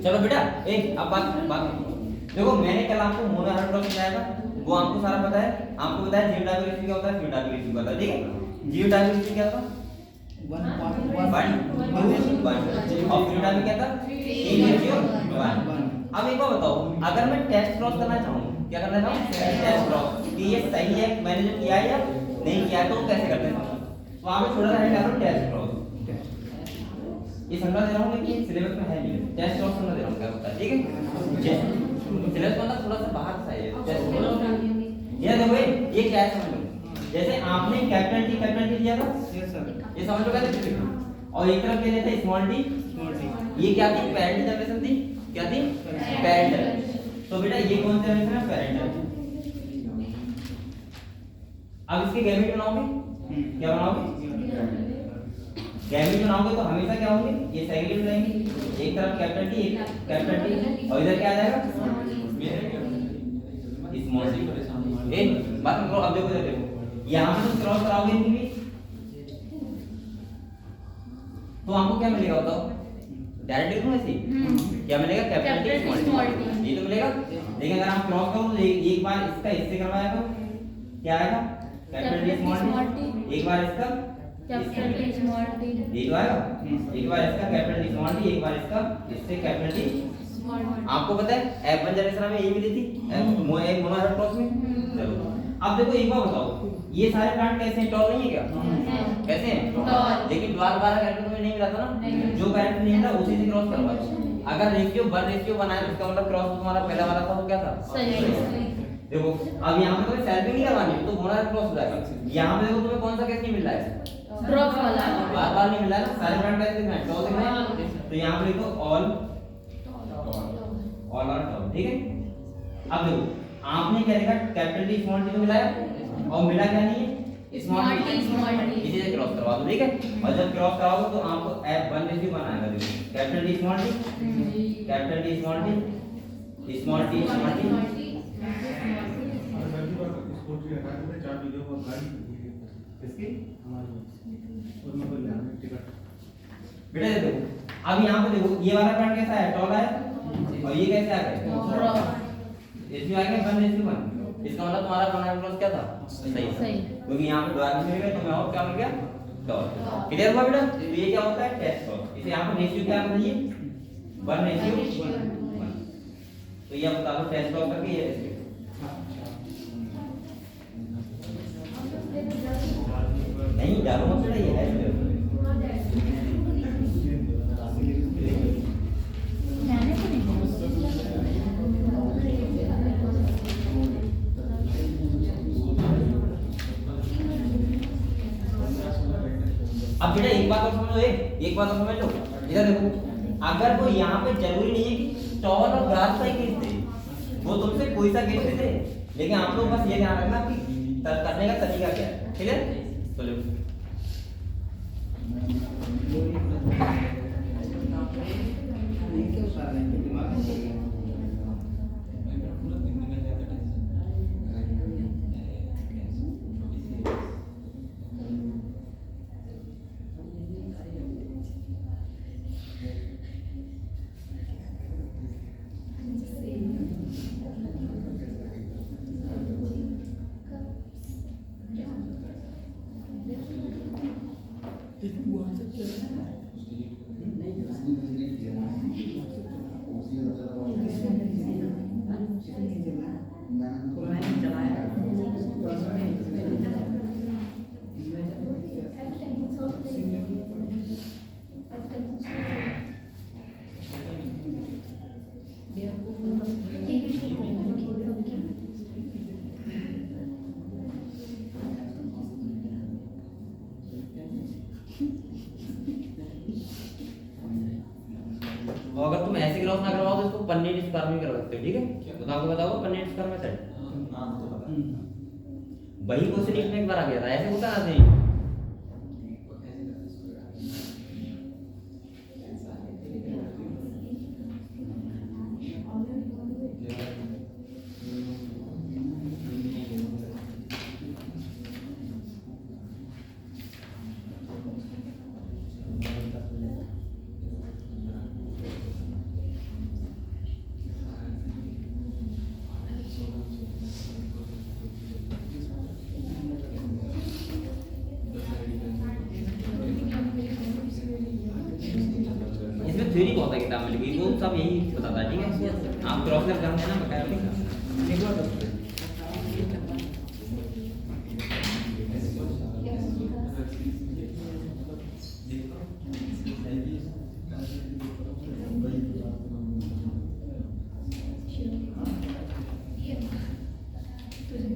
चलो बेटा एक अब बात देखो मैंने कल आपको मोनोहाइब्रिड क्रॉस बताया था वो आपको सारा पता है आपको बताया जीनोटाइपिक रेशियो क्या होता है फिनोटाइपिक रेशियो क्या होता है ठीक है जीनोटाइपिक रेशियो क्या था 1:1 और फिनोटाइपिक क्या था 3:1 अब एक बात बताओ अगर मैं टेस्ट क्रॉस करना चाहूँ क्या करना चाहूँ टेस्ट क्रॉस कि ये सही है मैंने जो किया है या नहीं किया है तो कैसे करते हैं तो आप थोड़ा सा है करो टेस्ट क्रॉस ये समझा दे रहा हूँ कि सिलेबस में है नहीं टेस्ट क्रॉस समझा दे रहा हूँ क्या होता है ठीक है सिलेबस मतलब थोड़ा सा बाहर सा है टेस्ट क्रॉस ये देखो ये क्या है समझ लो जैसे आपने कैपिटल टी लिया था यस सर ये समझ लो कैसे लिखा और एक तरफ ले लेते स्मॉल टी ये क्या थी पेरेंट जनरेशन थी क्या थी पेरेंटल तो बेटा ये कौन सी जनरेशन है पेरेंटल अब इसके गैमेट बनाओगे क्या बनाओगे गैमेट बनाओगे तो हमेशा क्या होंगे ये सेग्रीगेट रहेंगे एक तरफ कैपिटल टी और इधर क्या आ जाएगा स्मॉल टी एक बात करो अब देखो देखो यहां पे क्रॉस कराओगे इनकी भी तो आपको क्या मिलेगा बताओ डायरेक्ट लिखूं ऐसे क्या मिलेगा कैपिटल टी स्मॉल टी ये तो मिलेगा लेकिन अगर आप क्रॉस करो तो एक बार इसका इससे करवाया तो क्या आएगा कैपिटल टी स्मॉल टी एक बार इसका कैपिटल टी स्मॉल टी एक बार इसका कैपिटल टी स्मॉल टी एक बार इसका इससे कैपिटल टी आपको पता है F1 जनरेशन में यही मिली थी मोनोहाइब्रिड क्रॉस में चलो अब देखो एक बार बताओ ये सारे प्लांट कैसे हैं टॉल नहीं है क्या कैसे हैं लेकिन द्वारा कैरेक्टर में नहीं मिला था ना जो कैरेक्टर नहीं मिला उसी से क्रॉस करवाओ अगर रेशियो बनाए तो इसका मतलब क्रॉस तुम्हारा पहला वाला था वो क्या था सही देखो अब यहाँ पे तुम्हें सेल्फिंग नहीं करवानी है तो मोनोहाइब्रिड क्रॉस हो जाएगा यहाँ पे देखो तुम्हें कौन सा केस नहीं मिल रहा है ड्रॉप वाला बार नहीं मिल रहा है ना सारे प्लांट कैसे दिखना है टॉल दिखना है तो यहाँ पे देखो ऑल आर टॉल ठीक है अब देखो आपने क्या लिखा कैपिटल टी स्मॉल टी तो मिलाया और मिला क्या नहीं है स्मॉल टी इसी से क्रॉस करवा दो ठीक है और जब क्रॉस कराओगे तो आपको F1 रेशियो बनाएगा देखो capital T small T small T बेटा देखो अब यहाँ पे देखो ये वाला प्लांट कैसा है टॉल है और ये कैसे आ गया इसमें आ गया 1:1 इसका मतलब तुम्हारा मोनोहाइब्रिड क्रॉस क्या था सही क्योंकि यहाँ पे द्वारा मिल गया तो मैं और क्या मिल गया टॉल क्लियर हुआ बेटा तो ये क्या होता है टेस्ट क्रॉस इसे यहाँ पे रेशियो क्या बताइए 1:1 तो ये बता दो टेस्ट लॉग करके ये नहीं डालो मत बेटा, ये है मैंने तो नहीं बोला। अब बेटा एक बात और समझो, एक बात और समझ लो, इधर देखो, अगर वो यहाँ पे जरूरी नहीं है कि टॉल और ग्रास का ही केस दे, वो तुमसे कोई सा केस दे, लेकिन आप लोग बस ये ध्यान रखना कि करने का तरीका क्या है, ठीक है? तो लो और अगर तुम ऐसे ग्राफ ना करवाओ तो इसको पन्नी स्क्वायर में करवा सकते हो, ठीक है? तो आपको बताओ पन्नी स्क्वायर मेथड, नाम तो पता। वही क्वेश्चन इसमें एक बार आ गया था, ऐसे होता नहीं। इसमें थ्योरी बहुत है किताब में लिखी, वो सब यही बताता है, ठीक है? आप क्रॉस कर जान देना बकाया लिखा।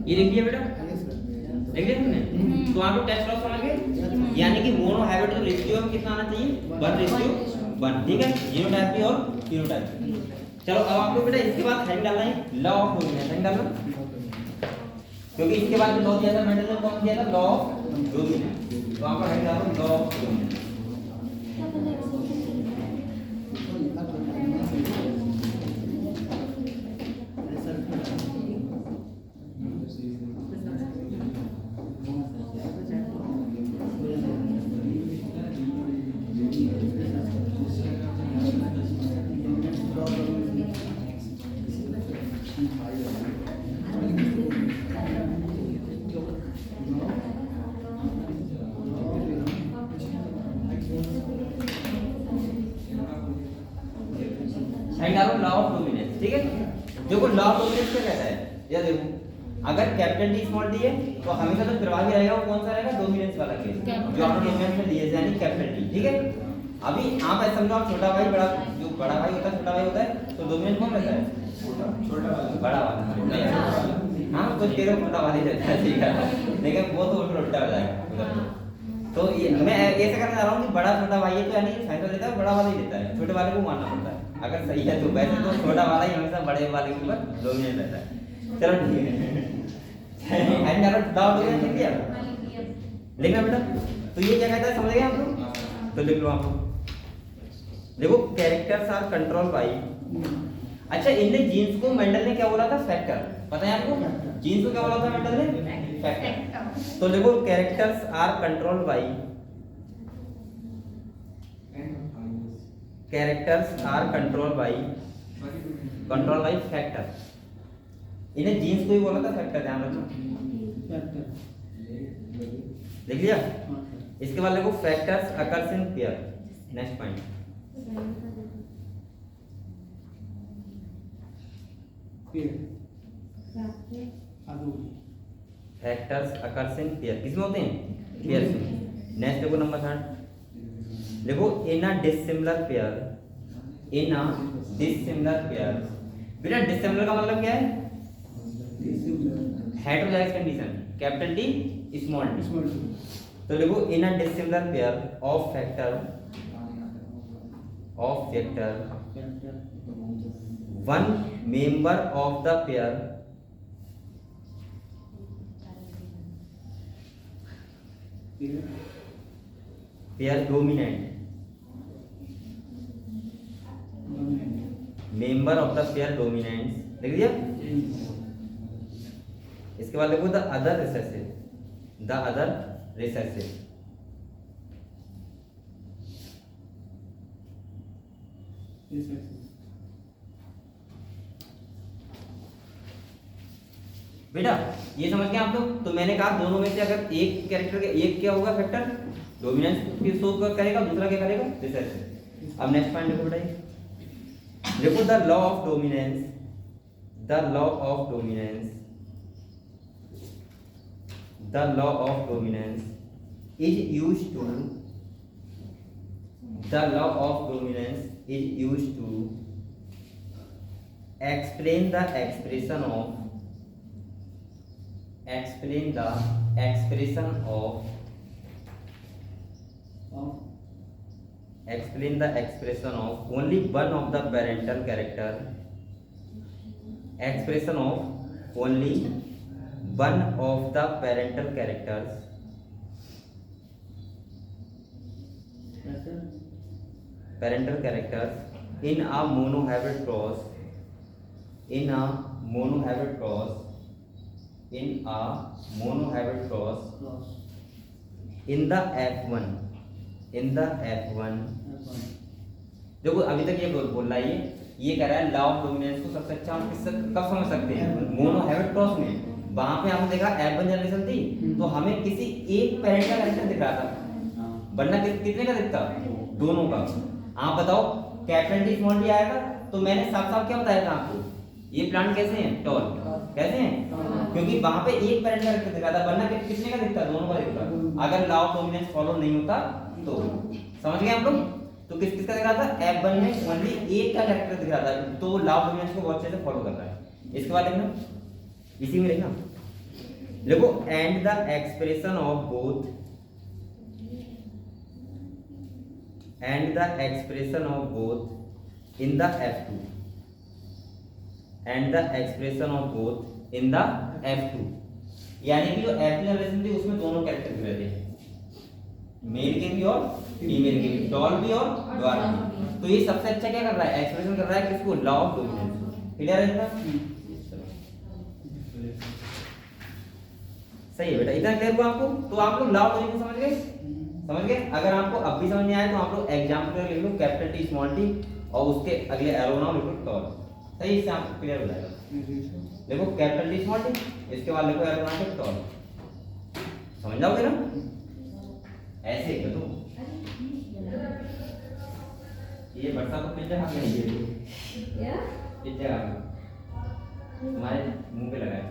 ये लिख लिया बेटा, लिख लिया तुमने? तो आप लोग टेस्ट क्रॉस समझ गए, यानी कि मोनो हाइब्रिड तो रेशियो में कितना आना चाहिए, 1:1, ठीक है? जीनोटाइप की और फिनोटाइप की। चलो अब आप लोग बेटा इसके बाद हेडिंग डालना है लॉ ऑफ डोमिनेंस, हेडिंग डालना, क्योंकि इसके बाद जो लॉ दिया था मेंडल ने कौन दिया था, लॉ ऑफ डोमिनेंस। तो आप हेडिंग डालो लॉ ऑफ डोमिनेंस। हेडिंग डालो लॉ ऑफ डोमिनेंस, ठीक है? देखो लॉ ऑफ डोमिनेंस क्या कहता है, ये देखो, अगर कैपिटल डी स्मॉल डी है तो हमेशा जो प्रभावी रहेगा वो कौन सा रहेगा, डोमिनेंस वाला केस, जो आपने डोमिनेंस में दिए यानी कैपिटल डी, ठीक है? अभी आप ऐसा समझो, आप छोटा भाई बड़ा, जो बड़ा भाई होता है छोटा भाई होता है, तो डोमिनेंस कौन रहता है, छोटा वाला, बड़ा वाला। हाँ तो तेरे छोटा वाला ही रहता है, ठीक है? लेकिन वो तो उल्टा हो जाएगा। तो ये मैं ऐसे करना चाह रहा हूँ कि बड़ा छोटा भाई है तो यानी फैसला लेता है, बड़ा वाला ही लेता है, छोटे वाले को मानना पड़ता है अगर सही है तो। वैसे तो छोटा वाला ही हमेशा बड़े वाले के ऊपर डोमिनेट रहता है। चलो ठीक है, एंड डाउट डोमिनेट लिख दिया, लिखना बेटा। तो ये क्या कहता है समझ गए आप लोग? तो लिख लो आप लोग, देखो कैरेक्टर्स आर कंट्रोल बाय, अच्छा इनने जीन्स को मेंडल ने क्या बोला था, फैक्टर, पता है आपको? जीन्स को क्या बोला था मेंडल ने, फैक्टर। तो देखो characters are control by, characters are control by factor. इन्हें जीन्स को ही बोला था फैक्टर, ध्यान रखना, देख लिया? इसके बाद देखो factors occurs in pair, next point. Factors occurs in pair, किसमें होते हैं? पेयर में। नेक्स्ट देखो नंबर 3, देखो in a dissimilar pair, in a dissimilar pair. बेटा डिसिमिलर का मतलब क्या है? Heterozygous condition, capital D small D. तो देखो in a dissimilar pair of factor one member of the pair dominant, member of the pair dominant, लिख दिया। इसके बाद देखो the other recessive, the other recessive, बेटा ये समझ गए आप लोग। तो मैंने कहा दोनों में से अगर एक कैरेक्टर के एक क्या होगा फैक्टर डोमिनेंस की शो करेगा, दूसरा क्या करेगा? रिसेसिव। अब नेक्स्ट पॉइंट देखो बेटा, देखो the law of dominance, the law of dominance, the law of dominance is used to, the law of dominance is used to explain the expression of, explain the expression of, explain the expression of only one of the parental character, expression of only one of the parental characters, parental characters in a monohybrid cross, in a monohybrid cross, in a monohybrid cross, in the F1, in the F1। देखो अभी तक ये बोल रहा है, ये कह रहा है लॉ ऑफ डोमिनेंस को सबसे अच्छा हम कब समझ सकते हैं? मोनोहाइब्रिड क्रॉस में। वहां पे आपने देखा F1 जनरेशन थी तो हमें किसी एक पेरेंट का कनेक्शन दिख रहा था, वरना कितने का दिखता? दोनों का। आप बताओ कैपिटल डी स्मॉल डी आएगा तो मैंने साफ साफ क्या बताया था आपको? ये प्लांट कैसे हैं? टॉल। कैसे हैं? क्योंकि वहां पे एक पेरेंट का दिख रहा था, वरना कितने का दिखता? दोनों का दिखता। अगर लॉ ऑफ डोमिनेंस फॉलो नहीं होता तो समझ गए आप लोग? तो किस किसका दिख रहा था? F1 में ओनली एक का कैरेक्टर दिख रहा था, तो लॉ ऑफ डोमिनेंस को बहुत अच्छे से फॉलो कर रहा है। इसके बाद देखना, इसी में देखना, देखो and the expression of both, and the expression of both in the F2, and the expression of both in the F2। यानी कि जो F जनरेशन थी उसमें दोनों कैरेक्टर दिख रहे थे, मेल के भी और फीमेल के भी, टॉल भी और ड्वार्फ भी। तो ये सबसे अच्छा क्या कर रहा है? एक्सप्रेशन कर रहा है किसको? Law of dominance. क्लियर है इतना? सही है बेटा, इतना क्लियर हुआ आपको? तो आप लोग लॉ ऑफ डोमिनेंस समझ गए? समझ गए? अगर आपको अब भी समझ नहीं आया तो आप लोग एग्जांपल लिख लो, कैपिटल टी स्मॉल टी और उसके अगले एरो नाउ लिखो टॉल। सही, इससे आपको क्लियर हो जाएगा। देखो कैपिटल टी स्मॉल टी, इसके बाद लिखो एरो नाउ टॉल। समझ जाओगे ना? ऐसे कर दो। ये बरसा तो पिज्जा खा के नहीं है क्या? पिज्जा तुम्हारे मुंह पे लगा है।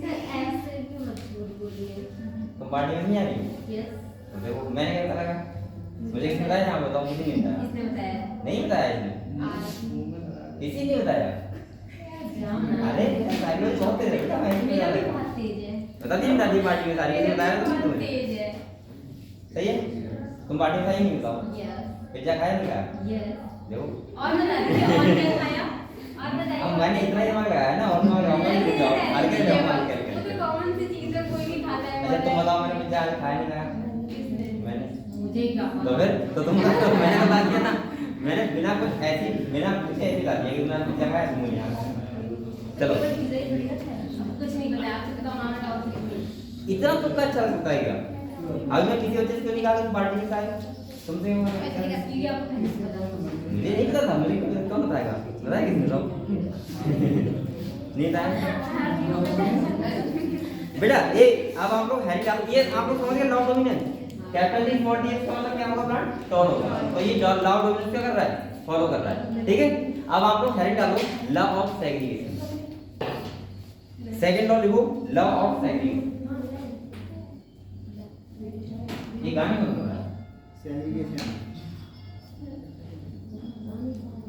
सर ऐसे क्यों मत बोलिए? तुम पार्टी में नहीं आ रही? यस। तो देखो मैंने क्या बताया? मुझे किसने बताया? आप बताओ। मुझे नहीं बताया। किसने बताया? नहीं बताया इसने। किसी ने बताया? अरे सारी लोग बहुत तेज है बेटा, मैं नहीं बता रहा। बहुत तेज है। बता दी ना, दी पार्टी में सारी ने बताया तो तुम्हें तेज है। सही है? तुम पार्टी में खाई नहीं? बताओ। यस। पिज्जा खाया नहीं खाया? यस। देखो और बताइए, और क्या खाया? और बताइए। अब मैंने इतना ही दिमाग लगाया ना, और मैं जाओ आगे के जाओ आगे के। तो कॉमन सी चीज है, कोई नहीं खाता है। अच्छा तुम बताओ, मैंने पिज्जा आज खाया नहीं खाया? मुझे क्या पता? तो फिर तो तुम तो मैंने बता दिया ना, मैंने बिना कुछ ऐसी ला दिया कि तुमने पिज्जा खाया तुम यहाँ। चलो कुछ नहीं बताया आपसे, बताओ ना टॉपिक। इतना तुक्का अच्छा लगता है क्या? अभी मैं किसी वजह से क्यों नहीं कहा तुम पार्टी में खाए? तुमसे मुझे नहीं पता था, मुझे कौन बताएगा? बताया किसने? बताओ। नहीं बताया बेटा। ये अब आप लोग हैरी डाल, ये आप लोग समझ गए law of dominance. Capital D small D का मतलब क्या होगा? प्लांट टॉल होगा। तो ये लॉ ऑफ डोमिनेंस क्या कर रहा है? फॉलो कर रहा है। ठीक है, अब आप लोग हैरी डालो law of segregation. Second law लिखो, लॉ ऑफ सेग्रीगेशन। ये गाने में बोल रहा है, सेग्रीगेशन।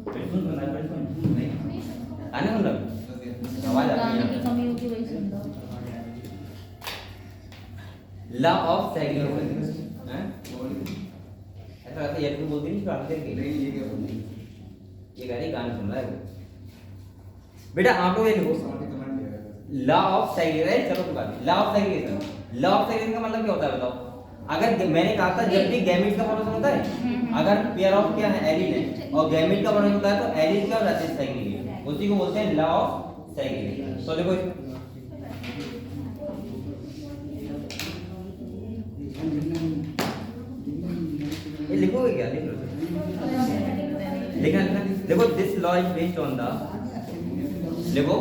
बिल्कुल बना, बिल्कुल नहीं आने को लग आवाज आ गाने रही की है। कमी होगी वही सुन रहा हूँ। लॉ ऑफ सेग्रीगेशन हैं, ऐसा लगता है ये तो बोलती नहीं बात करके, ये गाने गाने सुन रहा है वो। बेटा आप लोग ये लिखो, लॉ ऑफ सेग्रीगेशन। चलो बात, law of segregation. Law of segregation का मतलब क्या होता है बताओ? अगर मैंने कहा था जब भी गैमीट का फॉर्मेशन होता है, अगर पेयर ऑफ क्या है एलील है और गैमीट का फॉर्मेशन होता है तो एलील क्या हो जाते हैं सेग्रीगेट, उसी को बोलते हैं लॉ ऑफ सेग्रीगेशन। तो देखो ये लिखोगे क्या, लिख लो लिखना लिखना। देखो this law is based on the, देखो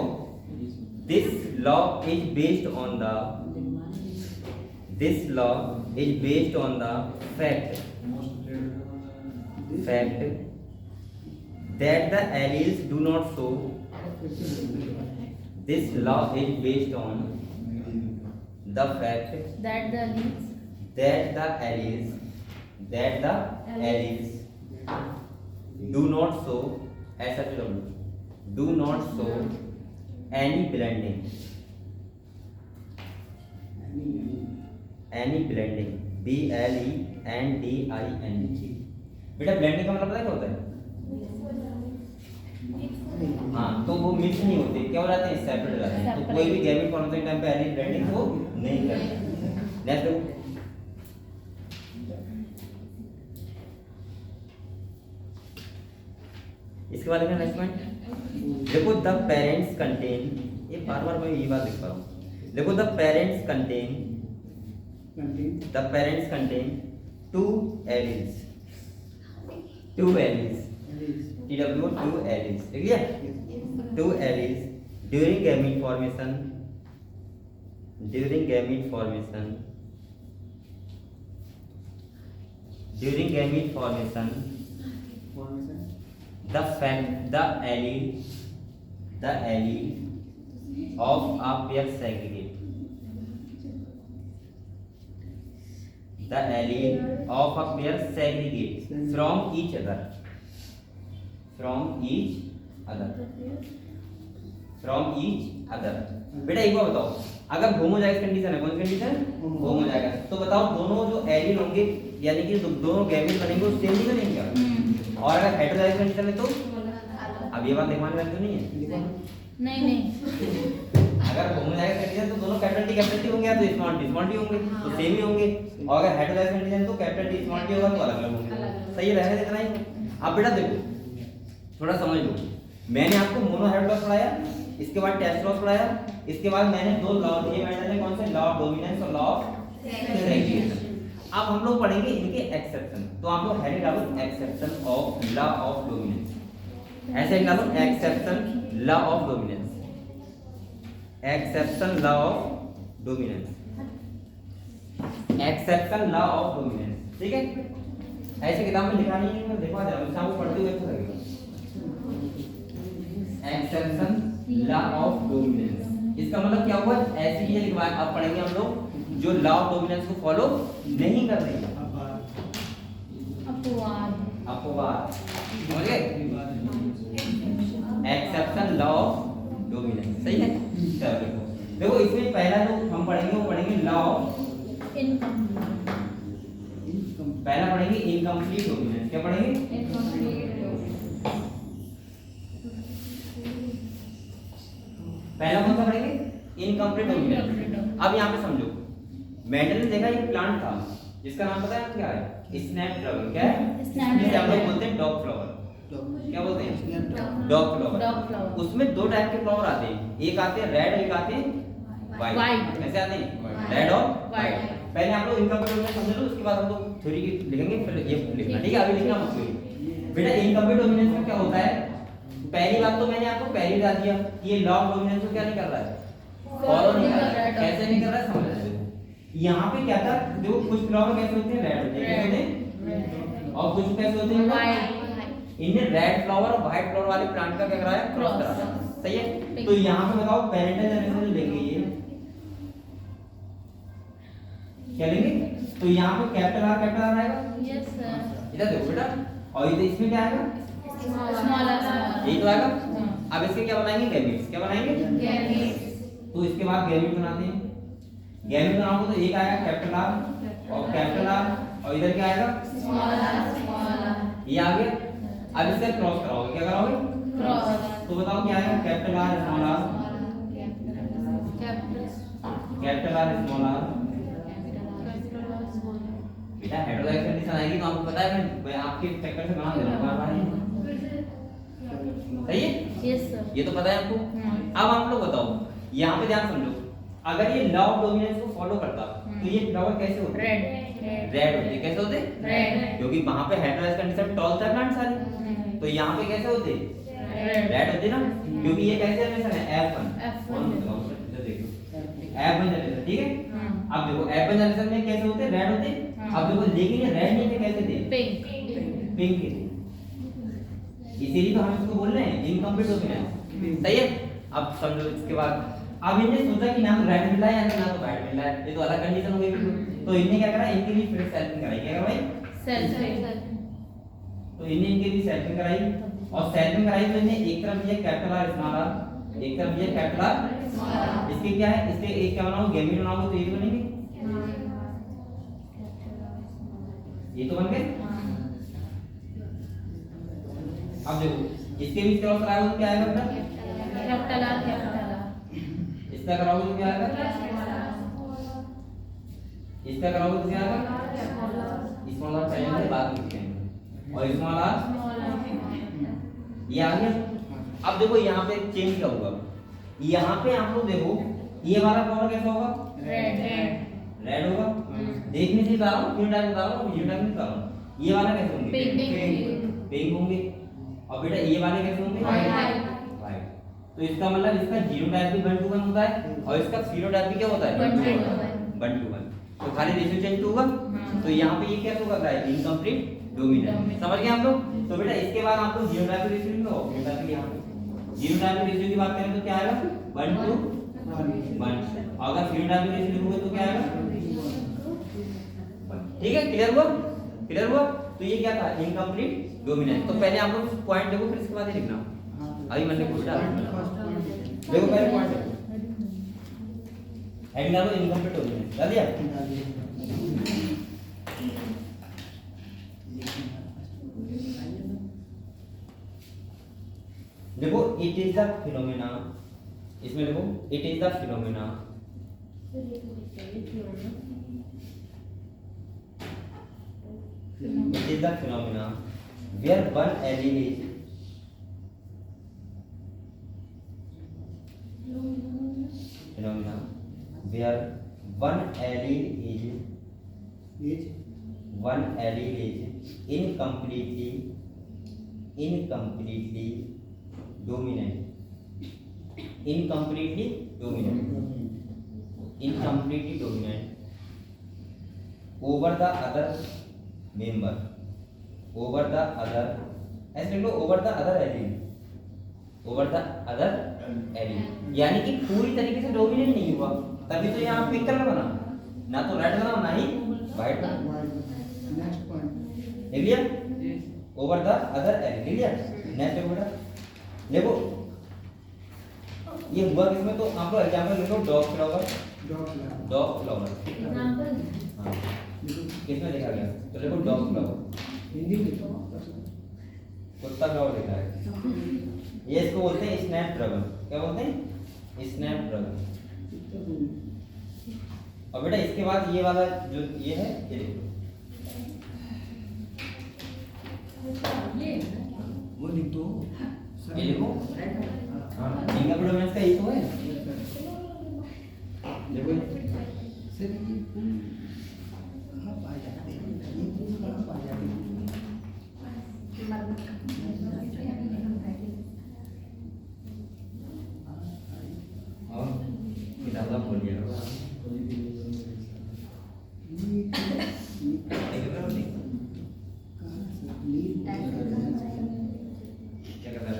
this law is based on the, this law is based on the fact that the alleles do not show. This law is based on the fact That the leaves that the alleles do not show SHW, do not show any blending, BLENDING। बेटा blending का मतलब पता है क्या होता है? हाँ, तो वो मिक्स नहीं होते, क्या हो जाते हैं? सेपरेट हो जाते हैं। तो कोई भी गैमीट फॉर्मेशन टाइम पे एलिल ब्लेंडिंग को नहीं करते। नेक्स्ट देखो, इसके बाद देखना नेक्स्ट पॉइंट। देखो द पेरेंट्स कंटेन, ये बार-बार मैं ये बात लिख पा रहा हूँ। देखो the parents contain two alleles, two alleles, TW, two alleles, ठीक है? Two alleles during gamete formation, during gamete formation, the allele of a pair segregate, the allele of a pair segregate from each other, बेटा एक बार बताओ, अगर homozygous condition है, कौन सी condition? Homozygous. तो बताओ दोनों जो एलील होंगे यानी कि दोनों गैमेट बनेंगे वो सेम नहीं बनेंगे क्या? और अगर हेटेरोजाइगस कंडीशन है तो अब ये बात देखने वाली तो नहीं है। नहीं अगर होमोजाइगस कंडीशन तो दोनों कैपिटल टी होंगे या तो स्मॉल टी होंगे, तो सेम ही होंगे। और अगर हेटेरोजाइगस कंडीशन तो कैपिटल टी स्मॉल टी होगा तो अलग अलग होंगे। सही है, रहने देना ही। अब बेटा देखो थोड़ा समझ लो, मैंने आपको मोनो हेड लॉस पढ़ाया, इसके बाद टेस्ट लॉस पढ़ाया, इसके बाद मैंने दो लॉ ये मैंने कौन से लॉ ऑफ डोमिनेंस और लॉ ऑफ सेग्रीगेशन। अब हम लोग पढ़ेंगे इनके एक्सेप्शन। तो आप लोग हेडिंग डालो exception of law of dominance, ऐसे डालो exception law of dominance, exception law of dominance, exception law of dominance. ठीक है, ऐसे किताब में लिखा नहीं है, मैं दिखा दे रहा हूं, आपको पढ़ते हुए अच्छा लगेगा। एक्सेप्शन लॉ ऑफ डोमिनेंस, इसका मतलब क्या हुआ? ऐसे ही लिखवा, अब पढ़ेंगे हम लोग जो लॉ ऑफ डोमिनेंस को फॉलो नहीं कर रही है, अपवाद, समझ गए? एक्सेप्शन लॉ ऑफ डोमिनेंस, सही है। चलो देखो इसमें पहला जो हम पढ़ेंगे वो पढ़ेंगे लॉ ऑफ इनकम्प्लीट, पहला पढ़ेंगे इनकम्प्लीट डोमिनेंस। क्या पढ़ेंगे? पहला कौन सा पढ़ेंगे? Incomplete dominance. अब यहाँ पे समझो, मेंडल ने देखा एक प्लांट था जिसका नाम पता है क्या है? स्नैपड्रैगन। क्या है? जिसे हम लोग बोलते हैं डॉग फ्लावर। क्या बोलते हैं? Dog flower. उसमें दो टाइप के फ्लावर आते हैं, एक आते हैं रेड, एक आते हैं व्हाइट। कैसे आते हैं? रेड और व्हाइट। पहले आप लोग इनकम्प्लीट डोमिनेंस समझ लो, उसके बाद हम लोग थ्योरी की लिखेंगे, फिर ये लिखना, ठीक है? अभी लिखना मत कोई। बेटा इनकम्प्लीट डोमिनेंस में क्या होता है? पहली बात तो मैंने आपको पहले बता दिया कि ये लॉ ऑफ डोमिनेंस को क्या नहीं कर रहा है? फॉलो नहीं कर रहा है। कैसे नहीं कर रहा है समझ लो। यहाँ पे क्या था, देखो कुछ फ्लावर कैसे होते हैं? रेड होते हैं, और कुछ कैसे होते हैं? व्हाइट। इन्हें रेड फ्लावर और व्हाइट फ्लावर वाले प्लांट का क्या कराया? क्रॉस कराया। सही है। तो यहाँ पे बताओ पेरेंटल जनरेशन लेंगे ये क्या लेंगे, तो यहाँ पे कैपिटल आर आएगा। Yes sir. इधर देखो बेटा, और इधर इसमें क्या आएगा, स्मॉल आर। यही तो आएगा। अब इसके क्या बनाएंगे, गैमेट्स। क्या बनाएंगे, गैमेट्स। तो इसके बाद गैमेट बनाते हैं। गैमेट बनाओगे तो एक आएगा कैपिटल आर और कैपिटल आर, और इधर क्या आएगा, स्मॉल आर। ये आ गया। अब इससे क्रॉस कराओगे, क्या कराओगे, क्रॉस। तो बताओ क्या आएगा, capital R small R, capital R small R. बेटा हेटेरोडाइस कंडीशन आएगी तो आपको पता है, मैं आपके फैक्टर से बना दे रहा हूं बार-बार। सही है, यस सर। ये तो पता है आपको। अब आप लोग बताओ, यहाँ पे ध्यान समझो, अगर ये लॉ ऑफ डोमिनेंस को फॉलो करता तो ये फ्लावर कैसे होते, रेड होते। कैसे होते, रेड। क्योंकि वहां पे हेटेरोडाइस कंडीशन टॉल था प्लांट सारे, तो यहाँ पे कैसे होते, रेड होते ना, क्योंकि ये कैसे जनरेशन है, F1 देखो F1 जनरेशन, ठीक है। अब देखो F1 जनरेशन में कैसे होते, रेड होते। अब देखो लेकिन ये रेड नहीं थे, कैसे थे, पिंक थे। इसीलिए तो हम इसको बोल रहे हैं इनकम्प्लीट डोमिनेंस। सही है। अब समझो इसके बाद, अब इन्हें सोचा कि ना तो रेड मिला है या ना तो व्हाइट मिला है, ये तो अलग कंडीशन हो गई बिल्कुल। तो इन्हें क्या करा, इनके लिए फिर सेल्फिंग कराई। क्या कराई, सेल्फिंग। तो इन्हें इनके लिए सेल्फिंग कराई, और सेल्फिंग कराई तो इन्हें एक तरफ दिया कैपिटल आर स्मॉल आर, एक तरफ दिया कैपिटल आर। इसके क्या है, इसके एक क्या बनाओ, गैमेट बनाओगे तो ये बनेंगे, ये तो बन गए। अब देखो इसके बीच क्रॉस कराओगे तो क्या आएगा बेटा, कैपिटल आर। इसका कराओगे तो क्या आएगा, इसका कराओगे तो क्या आएगा, स्मॉल आर पहले बाद में लिखेंगे, और स्मॉल आर ये आ गया। अब देखो यहाँ पे चेंज क्या होगा, यहाँ पे आप लोग देखो ये वाला कलर कैसा होगा, रेड होगा। देखने से बता रहा हूँ, यूनिट टाइप बता रहा हूँ, यूनिट टाइप नहीं बता रहा हूँ। ये वाला कैसे होंगे, पिंक होंगे। और बेटा ये वाले कैसे होंगे, वाइट। तो इसका मतलब इसका जीरो टाइप भी 1 to 1 होता है, और इसका जीरो टाइप भी क्या होता है, 1 to 1। तो खाली रेशियो चेंज होगा। तो यहाँ पे ये क्या होगा, इनकम्प्लीट डोमिनेंस। समझ गए आप लोग। तो बेटा इसके बाद आप लोग जीरो टाइप रेशियो लिखो, बेटा के यहाँ पे जीरो टाइप रेशियो की बात करें तो क्या आएगा, 1 to 1। अगर जीरो टाइप रेशियो लिखोगे तो क्या आएगा, ठीक है। क्लियर हुआ, क्लियर हुआ। तो ये क्या था, इनकम्प्लीट डोमिनेंस। तो पहले आप लोग पॉइंट देखो, फिर इसके बाद ही लिखना। अभी मैंने पूछा, देखो पहले पॉइंट देखो, हेडिंग डालो इनकम्प्लीट डोमिनेंस, डाल दिया। देखो इट इज द फिनोमेना, इसमें देखो it is the phenomena it is the phenomena where one allele is phenomena where one allele is incompletely dominant over the other member, ऐसे लिख लो, over the other allele, यानी कि पूरी तरीके से dominate नहीं हुआ, तभी तो यहाँ पिंक कलर बना, ना तो रेड बना ना ही व्हाइट बना। लिख लिया, over the other allele, लिख लिया। नेक्स्ट देखो बेटा, देखो ये हुआ किसमें, तो आप लोग एग्जांपल लिखो, डॉग फ्लावर। हाँ किसमें लिखा गया, तो देखो डॉग फ्लावर, कुत्ता फ्लावर लिखा है। ये इसको बोलते हैं स्नैप ड्रैगन। क्या बोलते हैं, स्नैप ड्रैगन। और बेटा इसके बाद ये वाला जो ये है, ये देखो, वो लिख दो, ये देखो, हाँ इनकम्प्लीट डोमिनेंस का ये तो है। देखो सर ये कहाँ पाए जाते हैं, ये कहाँ पाए जाते हैं। और किताब खोल लिया क्या करता है,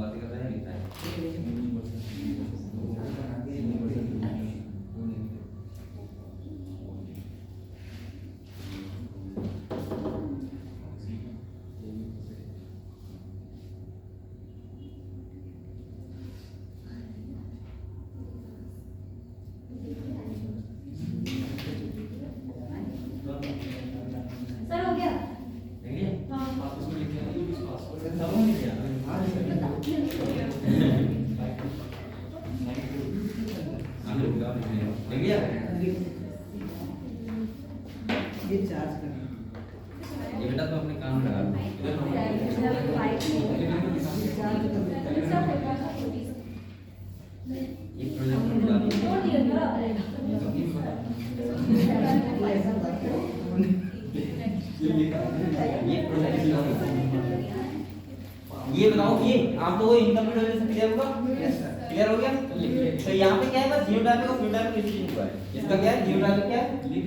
बात कर रहे हैं लिखता है सर हो गया आप इसमें लिख दिया पासवर्ड सब हो गया हम लोग का लिख लिया ये चार्ज करना ये बेटा तो अपने काम लगा एक प्रोजेक्ट में बुला ये प्रोजेक्ट ये बताओ ये आप लोगों को इनकम्प्लीट होने से क्लियर होगा क्लियर हो गया तो यहाँ पे क्या है बस जीनोटाइपिक और फिनोटाइपिक रिलेशनशिप है इसका क्या है जीनोटाइपिक क्या है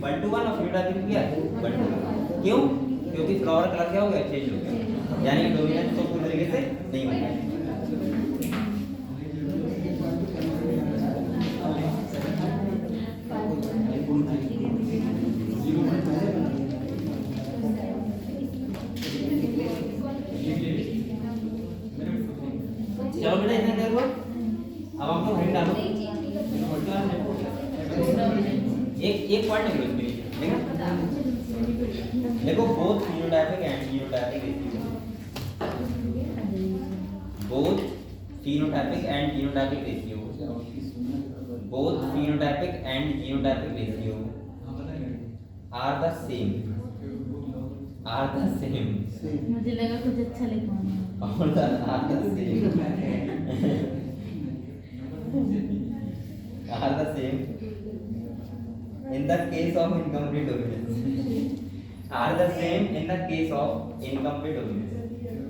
1 to 1 और फिनोटाइपिक क्या है 1 to 1 क्यों क्योंकि फ्लावर कलर क्या हो गया चेंज हो गया यानी डोमिनेंस तो पूरी तरीके से नहीं हो गया चलो बेटा इतना देर हुआ अब हम लोग हेड डालो एक पॉइंट है इसमें देखा देखो both phenotypic and genotypic ratio both phenotypic and genotypic ratio both phenotypic and genotypic ratio are the same मुझे लगा कुछ अच्छा लिखवाना और are the same are the same in the case of incomplete dominance are the same in the case of incomplete dominance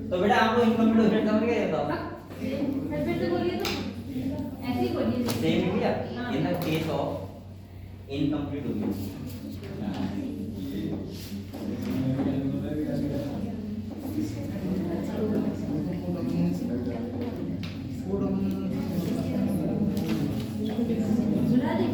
तो बेटा आपको incomplete dominance समझ गए बताओ फिर से बोलिए तो ऐसे ही बोलिए same है क्या in the case of incomplete dominance बुला दे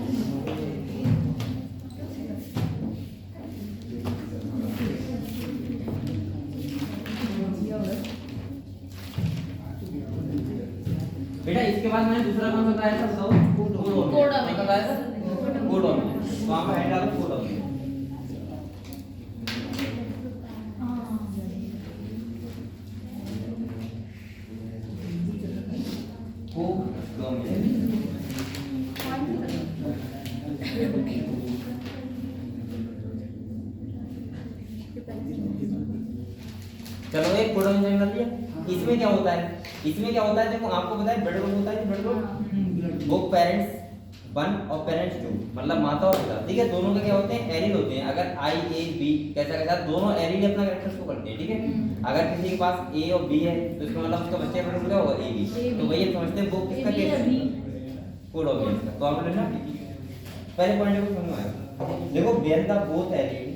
बेटा इसके बाद मैंने दूसरा कौन सा बताया था सब कोड ऑफ बताया था कोड ऑफ तो आप हेड डालो कोड ऑफ चलो एक कोड ऑफ कर दिया इसमें क्या होता है देखो आपको पता है ब्लड ग्रुप होता है ब्लड ग्रुप वो पेरेंट्स 1 और पेरेंट्स 2 मतलब माता और पिता ठीक है दोनों के क्या होते हैं एलील होते हैं अगर आई ए बी कैसा कैसा दोनों एलील अपना कैरेक्टर्स को करते हैं ठीक है अगर किसी के पास ए और बी है तो इसका मतलब उसका बच्चे का क्या होगा ए बी तो वही समझते हैं वो किसका केस कोडोमिनेंस का। तो आपने लिखना पहले पॉइंट को समझ में आएगा। देखो where the both allele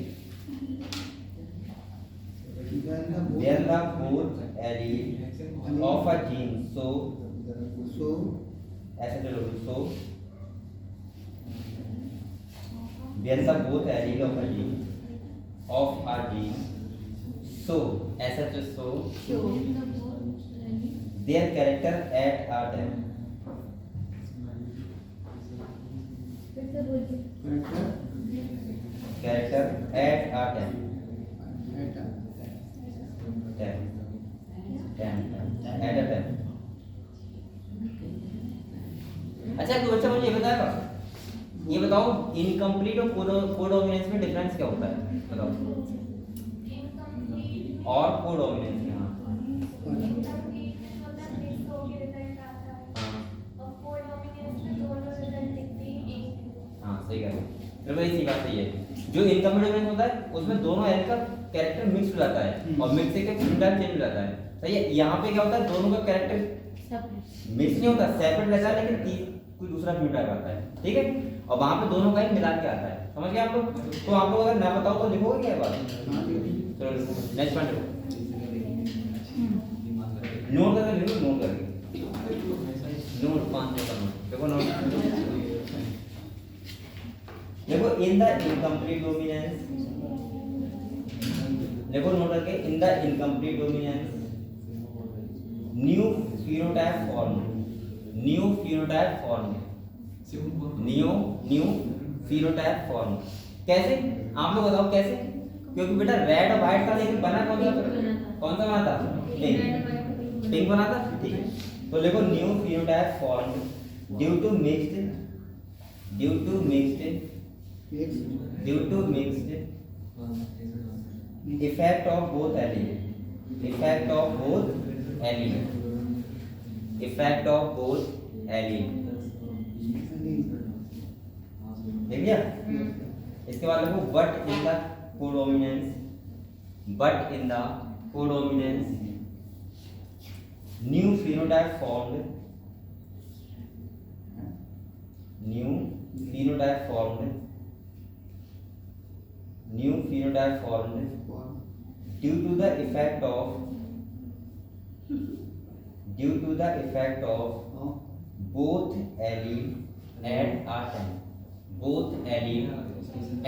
of a gene so ऐसे चलो so where the both allele of a gene so ऐसा जो so their character at a time character at a time at a time। अच्छा तो बच्चा मुझे ये बताएगा, ये बताओ इनकम्प्लीट और कोडोमिनेंस में डिफरेंस क्या होता है बताओ। और कोडोमिनेंस में हाँ सही कह रहे हो, बिल्कुल इसी बात सही है। जो इनकम्प्लीट होता है उसमें दोनों एल का कैरेक्टर मिक्स हो जाता है और मिक्स के फिनोटाइप चेंज हो जाता है, सही है। यहाँ पे क्या होता है दोनों का कैरेक्टर मिक्स नहीं होता, सेपरेट रहता है, लेकिन कोई दूसरा फिनोटाइप आता है, ठीक है। और वहाँ पे दोनों का ही मिला के आता है, समझ गए आप लोग। तो आप लोग अगर ना बताओ तो लिखोगे क्या बात। चलो नेक्स्ट पॉइंट नोट करके लिखो, नोट करके नोट 5 नोट करना देखो। नोट देखो इन द इनकम्प्लीट डोमिनेंस, देखो नोट करके in the incomplete dominance new phenotype form, new phenotype form, new phenotype form. कैसे आप लोग बताओ कैसे। क्योंकि बेटा रेड और व्हाइट था लेकिन बना कौन सा बना था, पिंक बना था, ठीक है। तो देखो new phenotype form due to mixed effect of both allele, effect of both allele, effect of both allele, देख लिया। इसके बाद देखो but in the codominance new phenotype formed due to the effect of both allele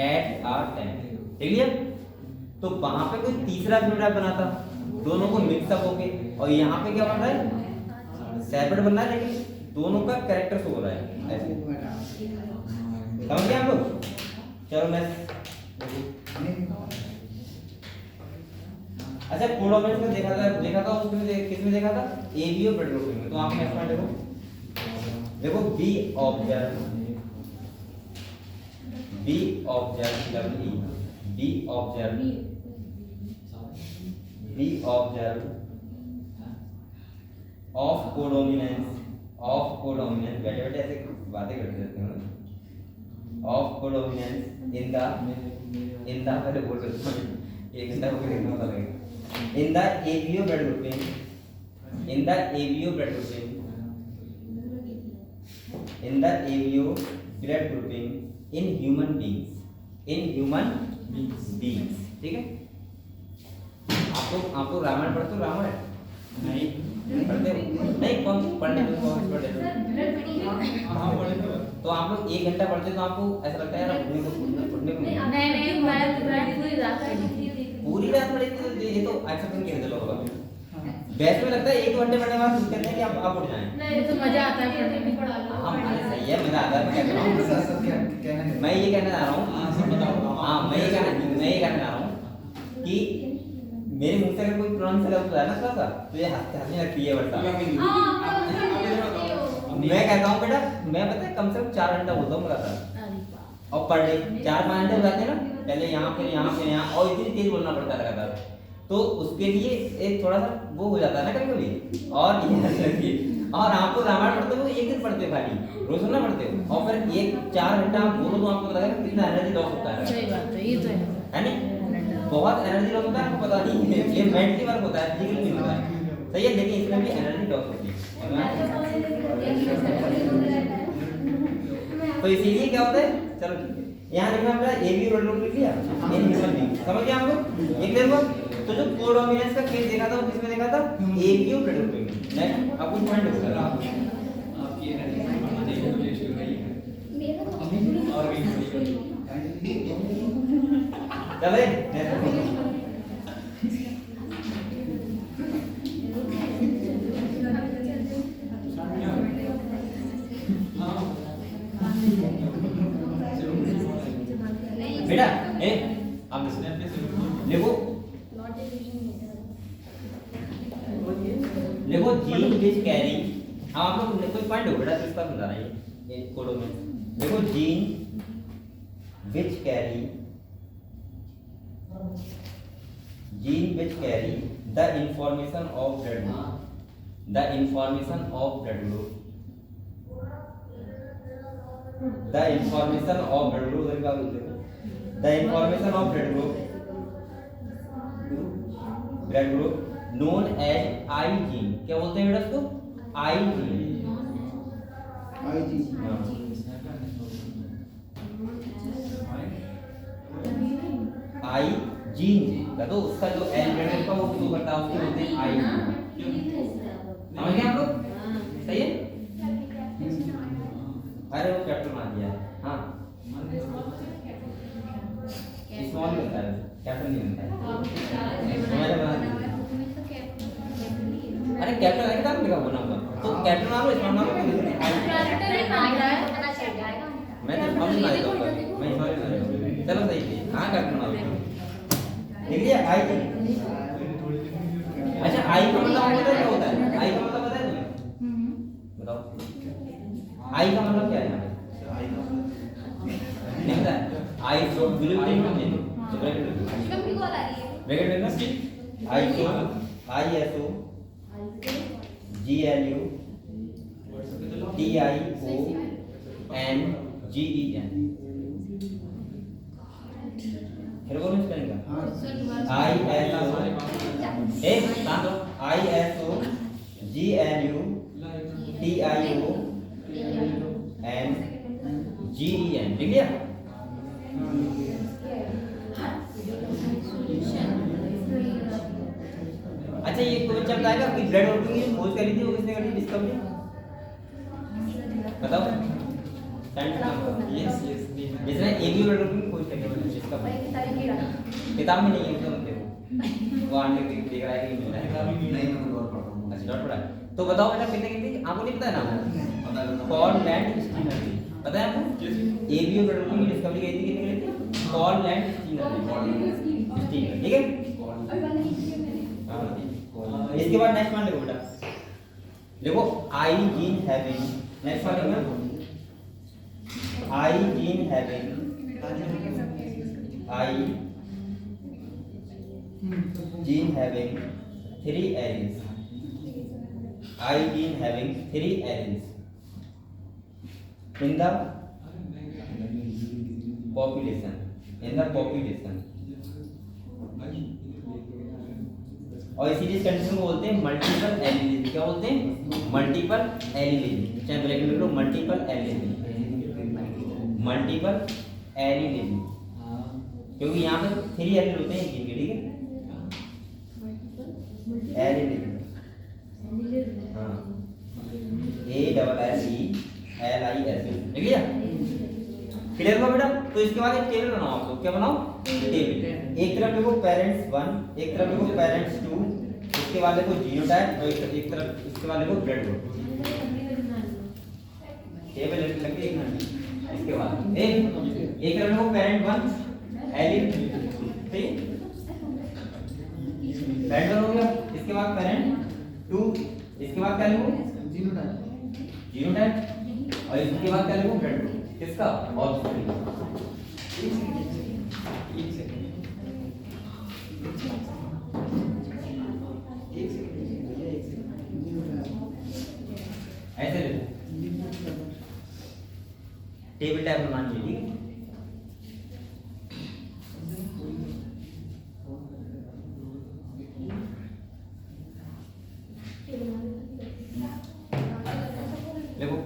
at a time, ठीक है। तो वहां पे कोई तीसरा फिनोटाइप बना था, दोनों को मिक्सअप होके, और यहाँ पे क्या बन रहा है सेपरेट बन रहा है, लेकिन दोनों का कैरेक्टर शो हो रहा है ऐसे। समझ गए आप लोग। चलो नेक्स्ट। अच्छा कोडोमिनेंस में देखा था उसमें किसमें देखा था, एबीओ ब्लड ग्रुपिंग में। तो आप नेक्स्ट पॉइंट देखो बी ऑब्जर्व ऑफ कोडोमिनेंस बैठे बैठे ऐसे बातें करते रहते हैं। ऑफ कोडोमिनेंस इन द पहले बोल रहे एक घंटा हो गया पता लगेगा। In the ABO blood grouping in human beings, ठीक है। आपको रामायण पढ़ते हो? रामायण नहीं पढ़ते हो? नहीं कौन पढ़ने में कौन पढ़ते हो? हाँ पढ़ते हो। तो आप लोग 1 घंटा पढ़ते हो तो आपको ऐसा लगता है यार पढ़ने को नहीं मैं पूरी रात पढ़ी थी। ये तो एक्सेप्ट नहीं करते लोग। वैसे में लगता है 1-2 घंटे पढ़ने के बाद कुछ कहते हैं कि आप उठ जाएं। नहीं तो मजा आता है पढ़ने में। हाँ सही है, मजा आता है। मैं ये कहना चाह रहा हूँ हाँ मैं ये कहना चाह रहा हूँ कि मेरे मुंह से अगर कोई पुराना सा लफ्ज़ आया ना थोड़ा सा तो ये हंसने लगती है बड़ता। मैं कहता हूँ बेटा मैं पता है कम से कम 4 घंटा बोलता हूँ लगातार, और पर डे 4-5 घंटे हो जाते हैं ना, पहले यहाँ फिर यहाँ और इतनी तेज बोलना पड़ता है लगातार। तो उसके लिए एक थोड़ा सा वो हो जाता है ना कभी कभी। और और आपको रामायण पढ़ते हो 1 दिन पढ़ते हो खाली, रोज सुनना पढ़ते हो, और फिर 4 घंटा आप बोलो तो आपको पता है कितना एनर्जी लॉस होता है। सही बात है, ये तो है नहीं बहुत एनर्जी लॉस होता है, आपको पता नहीं है। ये मेंटली वर्क होता है, फिजिकली नहीं होता है, सही है। लेकिन इसमें भी एनर्जी लॉस होती है। तो इसीलिए क्या होता है, चलो ठीक है, यहाँ देखना अपना ए बी ब्लड ग्रुप लिख लिया, इन ह्यूमन बीइंग, समझ गए आपको, ये क्लियर हुआ। तो जो कोडोमिनेंस का केस देखा था वो किसमें देखा था, ए बी और ब्लड ग्रुप में। नेक्स्ट आपको पॉइंट होगा आपकी एनालिसिस है मेरा तो और भी चले next। बेटा ए आप लिखो लिखो जीन विच कैरी, हम आप लोग कोई पॉइंट हो बेटा इसका समझा रहा है ये कोडो में। देखो gene which carry the information of blood group, the information of blood group, the information of blood group, the information of blood group known as I gene. क्या बोलते हैं बेटा इसको, आई जीन। आई जीन का तो उसका जो एलिमेंट का वो शो करता है उसको बोलते हैं आई जीन। समझ गए आप लोग, सही है। अरे वो कैप्टन मार दिया है, हाँ स्मॉल होता है, कैप्टन नहीं होता है। अरे कैप्टन है क्या लिखा हुआ नंबर, तो कैप्टन मारो स्मॉल मारो, मैं तो समझ नहीं आया, मैं समझ नहीं आया। चलो सही है, हाँ कैप्टन मारो, देख लिया आई। अच्छा आई का मतलब पता है क्या होता है, आई का मतलब पता है तुम्हें, बताओ आई का मतलब क्या है यहाँ पे, नहीं पता है। आई तो बिल्कुल नहीं समझे तो ब्रैकेट लगा, कभी कॉल आ रही है ब्रैकेट लगा, आई तो I S O G L U T I O N G E N, फिर बोलो स्पेलिंग का आई एस ओ एक कहां दो I S O G L U T I O N G E N, लिख लिया। अच्छा ये क्वेश्चन चल जाएगा कि ब्लड ग्रुपिंग की खोज करी थी वो किसने करी, डिस्कवरी बताओ। यस यस जिसने एबी ब्लड ग्रुपिंग की खोज करी थी डिस्कवरी, किताब में नहीं है उसका मतलब वो आने देख रहा है कि मिल रहा है, नहीं मैं और पढ़ रहा हूँ। अच्छा डॉट पड़ा है। तो बताओ बेटा कितने कितने आपको नहीं पता है ना, कॉल लैंड स्टीनर, पता है आपको एबी और ब्लड ग्रुपिंग की डिस्कवरी करी थी, कितने करी थी, कॉल लैंड स्टीनर, ठीक है। इसके बाद नेक्स्ट वन देखो बेटा, देखो a gene having, next one देखो a gene having, a gene having 3 alleles, a gene having 3 alleles in the population, और इसीलिए इस कंडीशन को बोलते हैं मल्टीपल एलिलिज्म। क्या बोलते हैं, मल्टीपल एलिलिज्म, चाहे ब्रैकेट में लो मल्टीपल एलिलिज्म, मल्टीपल एलिलिज्म, क्योंकि यहाँ पे 3 एलिल होते हैं जीन के, ठीक है। एलिलिज्म हाँ ALLELIS, लिख लिया, क्लियर हुआ बेटा। तो इसके बाद एक टेबल बनाओ आप लोग, क्या बनाओ टेबल, एक तरफ देखो पेरेंट्स 1, एक तरफ देखो पेरेंट्स 2, इसके बाद देखो जीनोटाइप और एक तरफ इसके बाद देखो ब्लड ग्रुप, टेबल लग के एक मिनट। इसके बाद एक तरफ देखो पेरेंट 1 एलिल, ठीक पेरेंट 1 हो गया, इसके बाद पेरेंट 2, इसके बाद क्या लिखो जीनोटाइप और इसके बाद क्या लिखो ब्लड ग्रुप, किसका ऑफस्प्रिंग। ऐसे लिखो, टेबल टाइप में मान लीजिए, देखो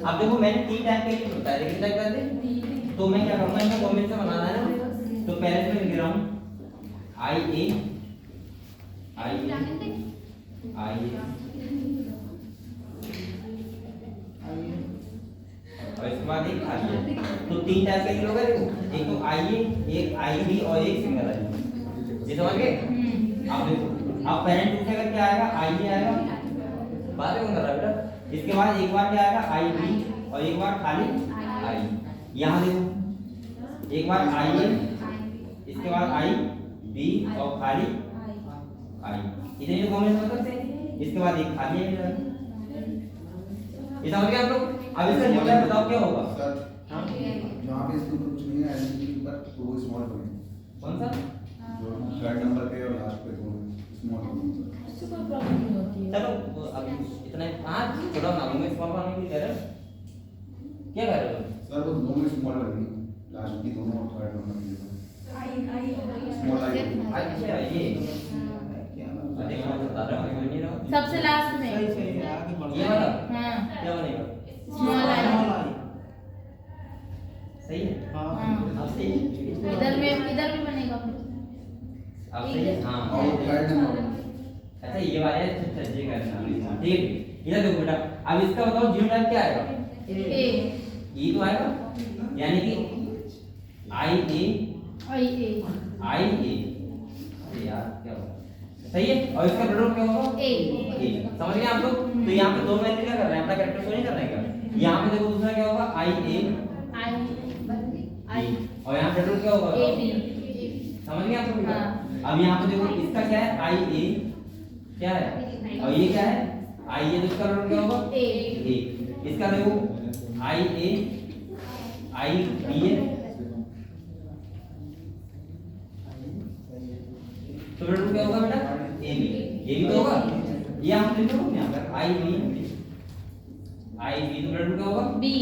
अब देखो मैंने 3 टाइप के लिए बताया, लेकिन टाइप कर दे तो मैं क्या करूंगा, इनका कॉम्बिनेशन बनाना है ना। तो पहले तो मैं लिख रहा हूं आई ए और इसके बाद एक खाली है। तो 3 टाइप के लिए होगा, देखो एक तो आई ए, एक आई बी और एक सिंगल आई। ये समझ गए? अब देखो अब पेरेंट टू से अगर क्या आएगा, आई ए आएगा, बात कौन कर रहा है बेटा। इसके बाद एक बार क्या आएगा, आई बी और एक बार खाली आई। यहाँ देखो एक बार आई ए, इसके बाद आई बी और खाली आई, इतने जो कॉम्बिनेशन कर सकते हैं। इसके बाद एक खाली है, ये समझ गए आप लोग। अब इसका न्यूक्लियर बताओ क्या होगा। सर जहाँ पे इसके ऊपर कुछ नहीं है एलसीडी के ऊपर तो वो स्मॉल बने, कौन सा? जो थर्ड नंबर पे और लास्ट पे तो स्मॉल बने। उससे कोई प्रॉब्लम नहीं होती है। चलो अब इतना आज थोड़ा नामों स्मॉल बनाने के लिए कह रहे हो, क्या कर रहे हो? सर वो दोनों स्मॉल बने, लास्ट की दोनों और थर्ड नंबर की स्मॉल आई। अच्छा ये देखो मैं बता रहा हूँ, नहीं रहा सबसे लास्ट में ये वाला हाँ क्या बनेगा, स्मॉल आई। सही है। हाँ अब सही है। इधर भी बनेगा फिर। अब सही है। हाँ और थर्ड नंबर अच्छा ये वाला है, अच्छा ये करना ठीक है। इधर देखो बेटा, अब इसका बताओ जीरो टाइप क्या आएगा, ए ये तो आएगा, यानी कि आई ए आई ए यार क्या होगा, सही है। और इसका प्रोडक्ट क्या होगा, ए। समझ गए आप लोग। तो यहाँ पे दोनों में क्या कर रहे हैं, अपना कैरेक्टर शो नहीं कर रहे हैं क्या। यहाँ पे देखो दूसरा क्या होगा, आई ए आई और यहाँ प्रोडक्ट क्या होगा, ए बी। समझ गए आप लोग। हाँ। अब यहाँ पे देखो इसका क्या है, आई ए क्या है और ये क्या है, आई ए, तो इसका प्रोडक्ट क्या होगा, ए। इसका देखो आई ए आई बी है, तो प्रोडक्ट क्या होगा बेटा, ए बी। ये भी तो होगा, ये आप लिखो यहाँ पर आई बी तो प्रोडक्ट क्या होगा, बी।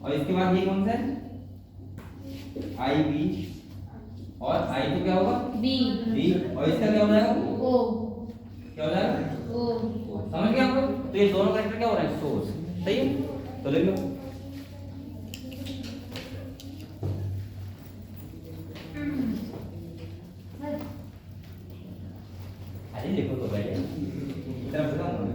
और इसके बाद ये कौन सा है, आई बी और आई तो क्या होगा, बी। और इसका क्या हो जाएगा, ओ क्या हो जाएगा, ओ। समझ गए आप लोग। तो ये दोनों कैरेक्टर क्या हो रहे हैं, सोर्स। सही है, तो लिख लो। अरे लिखो तो भाई, इतना बताऊं ना।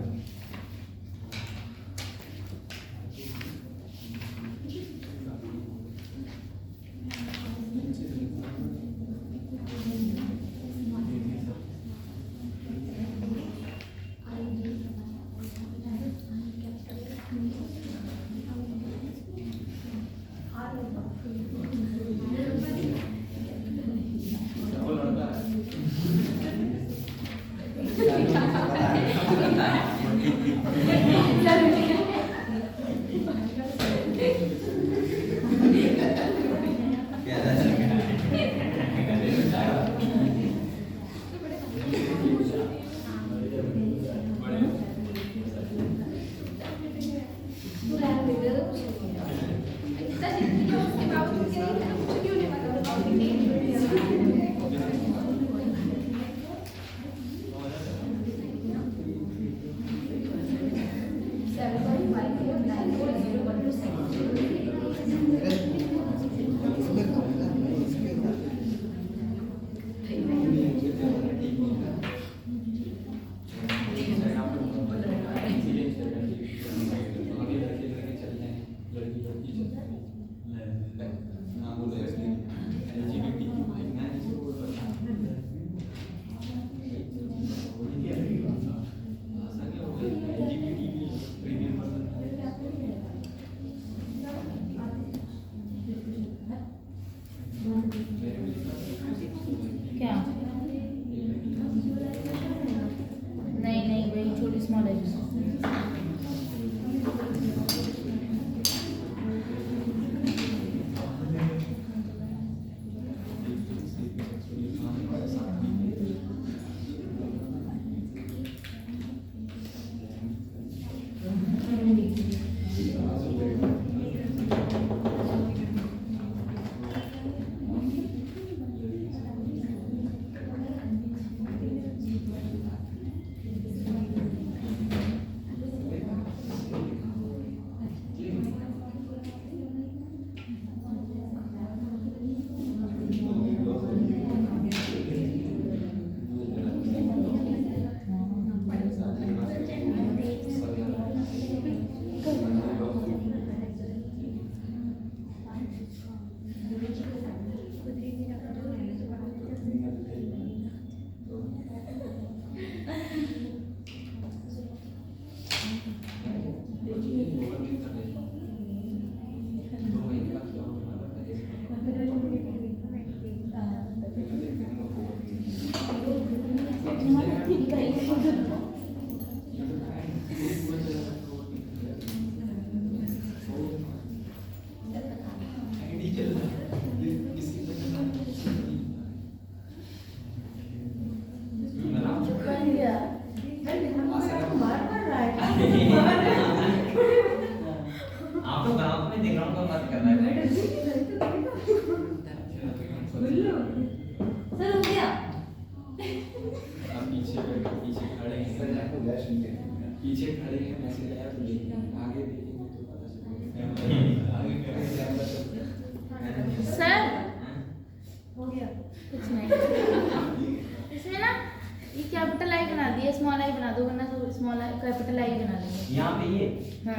ना बोले मैं देख रहा हूँ कौन बात कर रहा है। सर हो गया। आप पीछे खड़े हैं, पीछे खड़े हैं, मैसेज आया तो देखिए, आगे देखेंगे तो पता चलेगा। आगे कैमरा सर हो गया कुछ नहीं। इसमें ना ये कैपिटल आई बना दिया, स्मॉल आई बना दो, वरना तो स्मॉल आई कैपिटल आई बना देंगे। यहाँ पे ये हाँ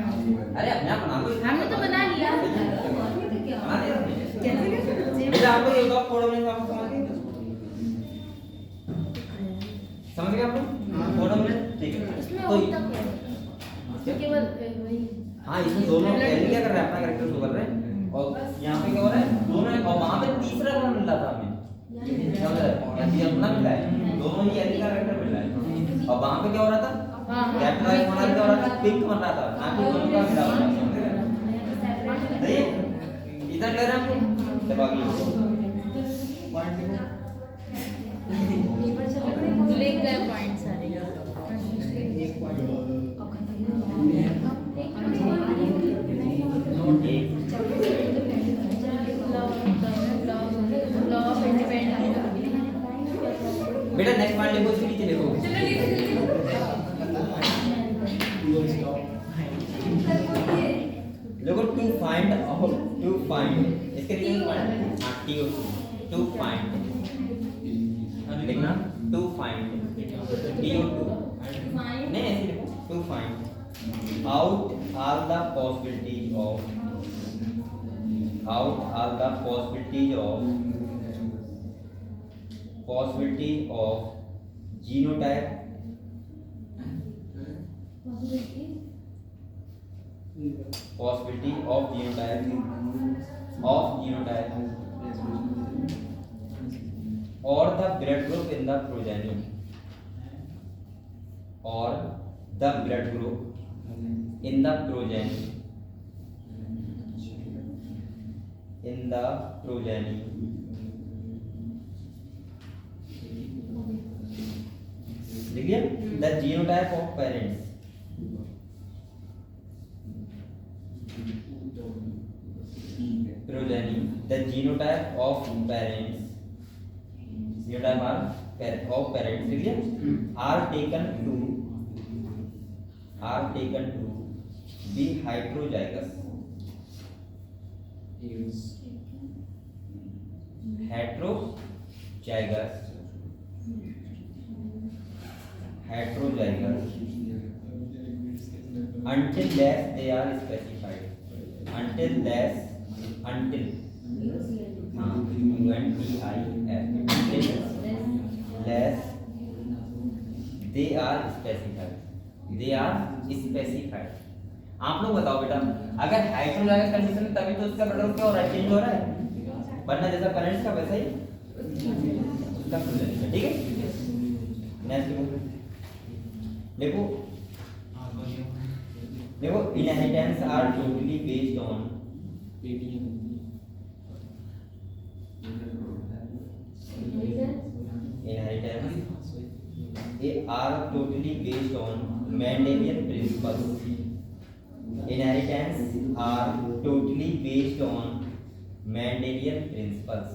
अरे अपने आप बना दो। हमने तो बना लिया। बना दिया आपने? कैसे बेटा आपको ये बताओ फोटो में आपको समझ गए आप लोग? फोटो में ठीक है। इसमें तो और तक है केवल वही। हाँ इसमें दोनों पहले क्या कर रहे हैं, अपना कैरेक्टर शो कर रहे हैं और यहाँ पे क्या हो रहा है दोनों, और वहाँ पे तीसरा कौन मिल रहा था हमें, समझ रहे हो? यहाँ पे अपना मिला है, दोनों ही एल का कैरेक्टर मिल रहा है। और वहाँ पे क्या हो रहा था, कैपिटल आई बना क्या हो रहा था, पिंक बन रहा था, ना कि दोनों का मिला हुआ था। समझ रहे हैं? इतना क्लियर है आपको? चलो आगे लिख गए पॉइंट सारे। बेटा नेक्स्ट पॉइंट लिखो, इसके नीचे लिखो। देखो टू फाइंड इसके नीचे पॉइंट हाँ टू फाइंड लिखना, टू फाइंड नहीं ऐसे लिखो, to find out all the possibilities of genotype or the blood group in the progeny लिख लिया, the genotype of parents progeny, the genotype of parents लिख लिया, are taken to be heterozygous until they are specified, until they are specified। आप लोग बताओ बेटा, अगर hydrolyse condition है तभी तो उसका ब्लड ग्रुप क्या हो रहा है, चेंज हो रहा है, वरना जैसा पेरेंट्स का वैसा ही उसका प्रोजेक्ट है। ठीक है, नेक्स्ट देखो inheritance are totally based on Mendelian principles। Inheritance are totally based on Mendelian principles।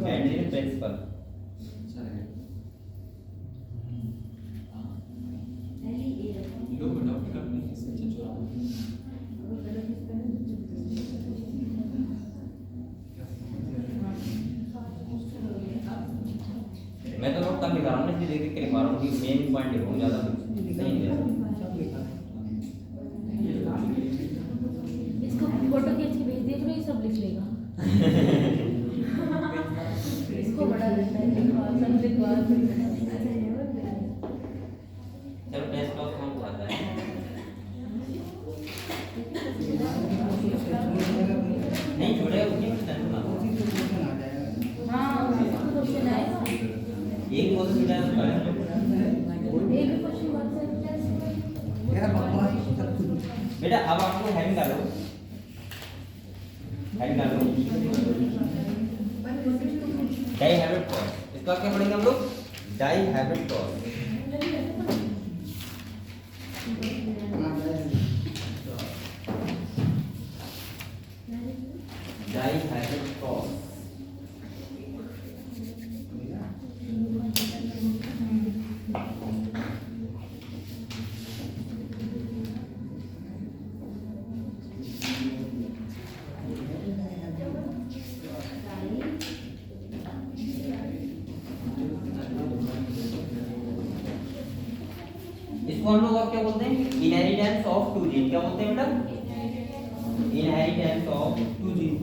Mendelian principle मैं तो नोट कम लिखा रहा हूँ, इसलिए देख के लिखा रहा हूँ कि मेन पॉइंट लिखूँ, ज़्यादा नहीं है। इसको फोटो खींच के भेज दिया करो, ये सब लिख लेगा। इसको बड़ा लगता है, सब लिखवा। चलो टेस्ट ऑफ कौन आता है? नहीं छोड़े उसकी टेंशन ना लो। हाँ उसको क्वेश्चन आएगा, एक बहुत सुविधा है, एक भी क्वेश्चन बन सकता है। बेटा अब आपको हैंग डालो, डाई हैबिट फॉर इसका क्या पढ़ेंगे हम लोग? Dihybrid cross. Dihybrid cross. इसको हम लोग और क्या बोलते हैं? Inheritance of two gene. क्या बोलते हैं बेटा? Inheritance of two gene.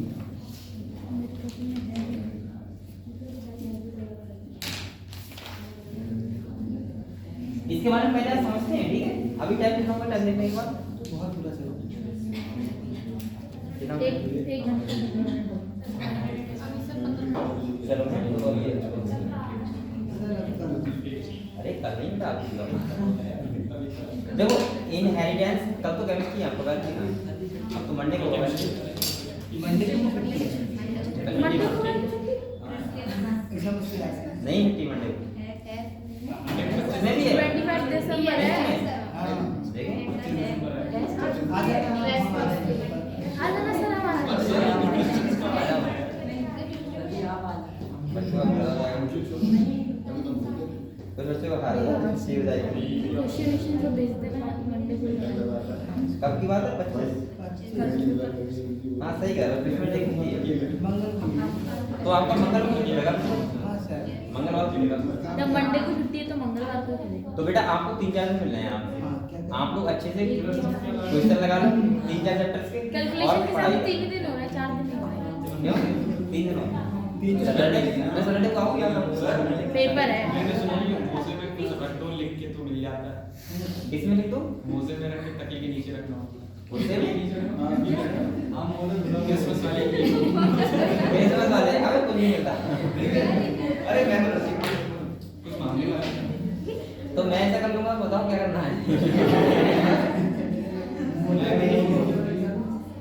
इसके बारे में पहले आप समझते हैं, ठीक है? अभी टाइप लिखूंगा, टाइप लिखने के बाद बहुत बुरा से एक घंटे चलो मैं तो अभी अरे कर नहीं था देखो इनहेरिटेंस कल तो केमिस्ट्री आपको कर थी ना, अब तो मंडे को होगा। मंडे को एग्जाम उससे नहीं हट्टी मंडे को इसमें भी है 25 दिसंबर है। देखें आ जाएगा आ जाना सर, हम आ जाएंगे। कुछ बच्चे को खा रहा है सी हो जाएगी। क्वेश्चन तो भेज देना मंडे को। कब की बात है? 25। हाँ सही कह रहे हो, इसमें देखिए मंगल को तो आपका मंगल को मिलेगा, हाँ सर मंगलवार को मिलेगा। जब मंडे को छुट्टी है तो मंगलवार को मिलेगा। तो बेटा आपको 3-4 दिन मिलने हैं यहाँ पे। हाँ क्या करें? आप लोग अच्छे से क्वेश्चन लगा लो 3-4 चैप्टर्स के कैलकुलेशन के साथ पढ़ाइए। 3 दिन हो रहा है, 4 दिन हो रहे हैं। क्यों 3 दिन हो? 3 सैटरडे को आओ या पेपर है। मैंने सुना है मोजे में कुछ रख दो, लिख के तो मिल जाता है। इसमें लिख दो मोजे में रख के तकिए के नीचे रखना। उससे भी हम क्रिसमस वाले क्रिसमस वाले अबे कुछ नहीं मिलता। अरे मैं कुछ मांगने वाले तो मैं ऐसा कर लूंगा, बताओ क्या करना है?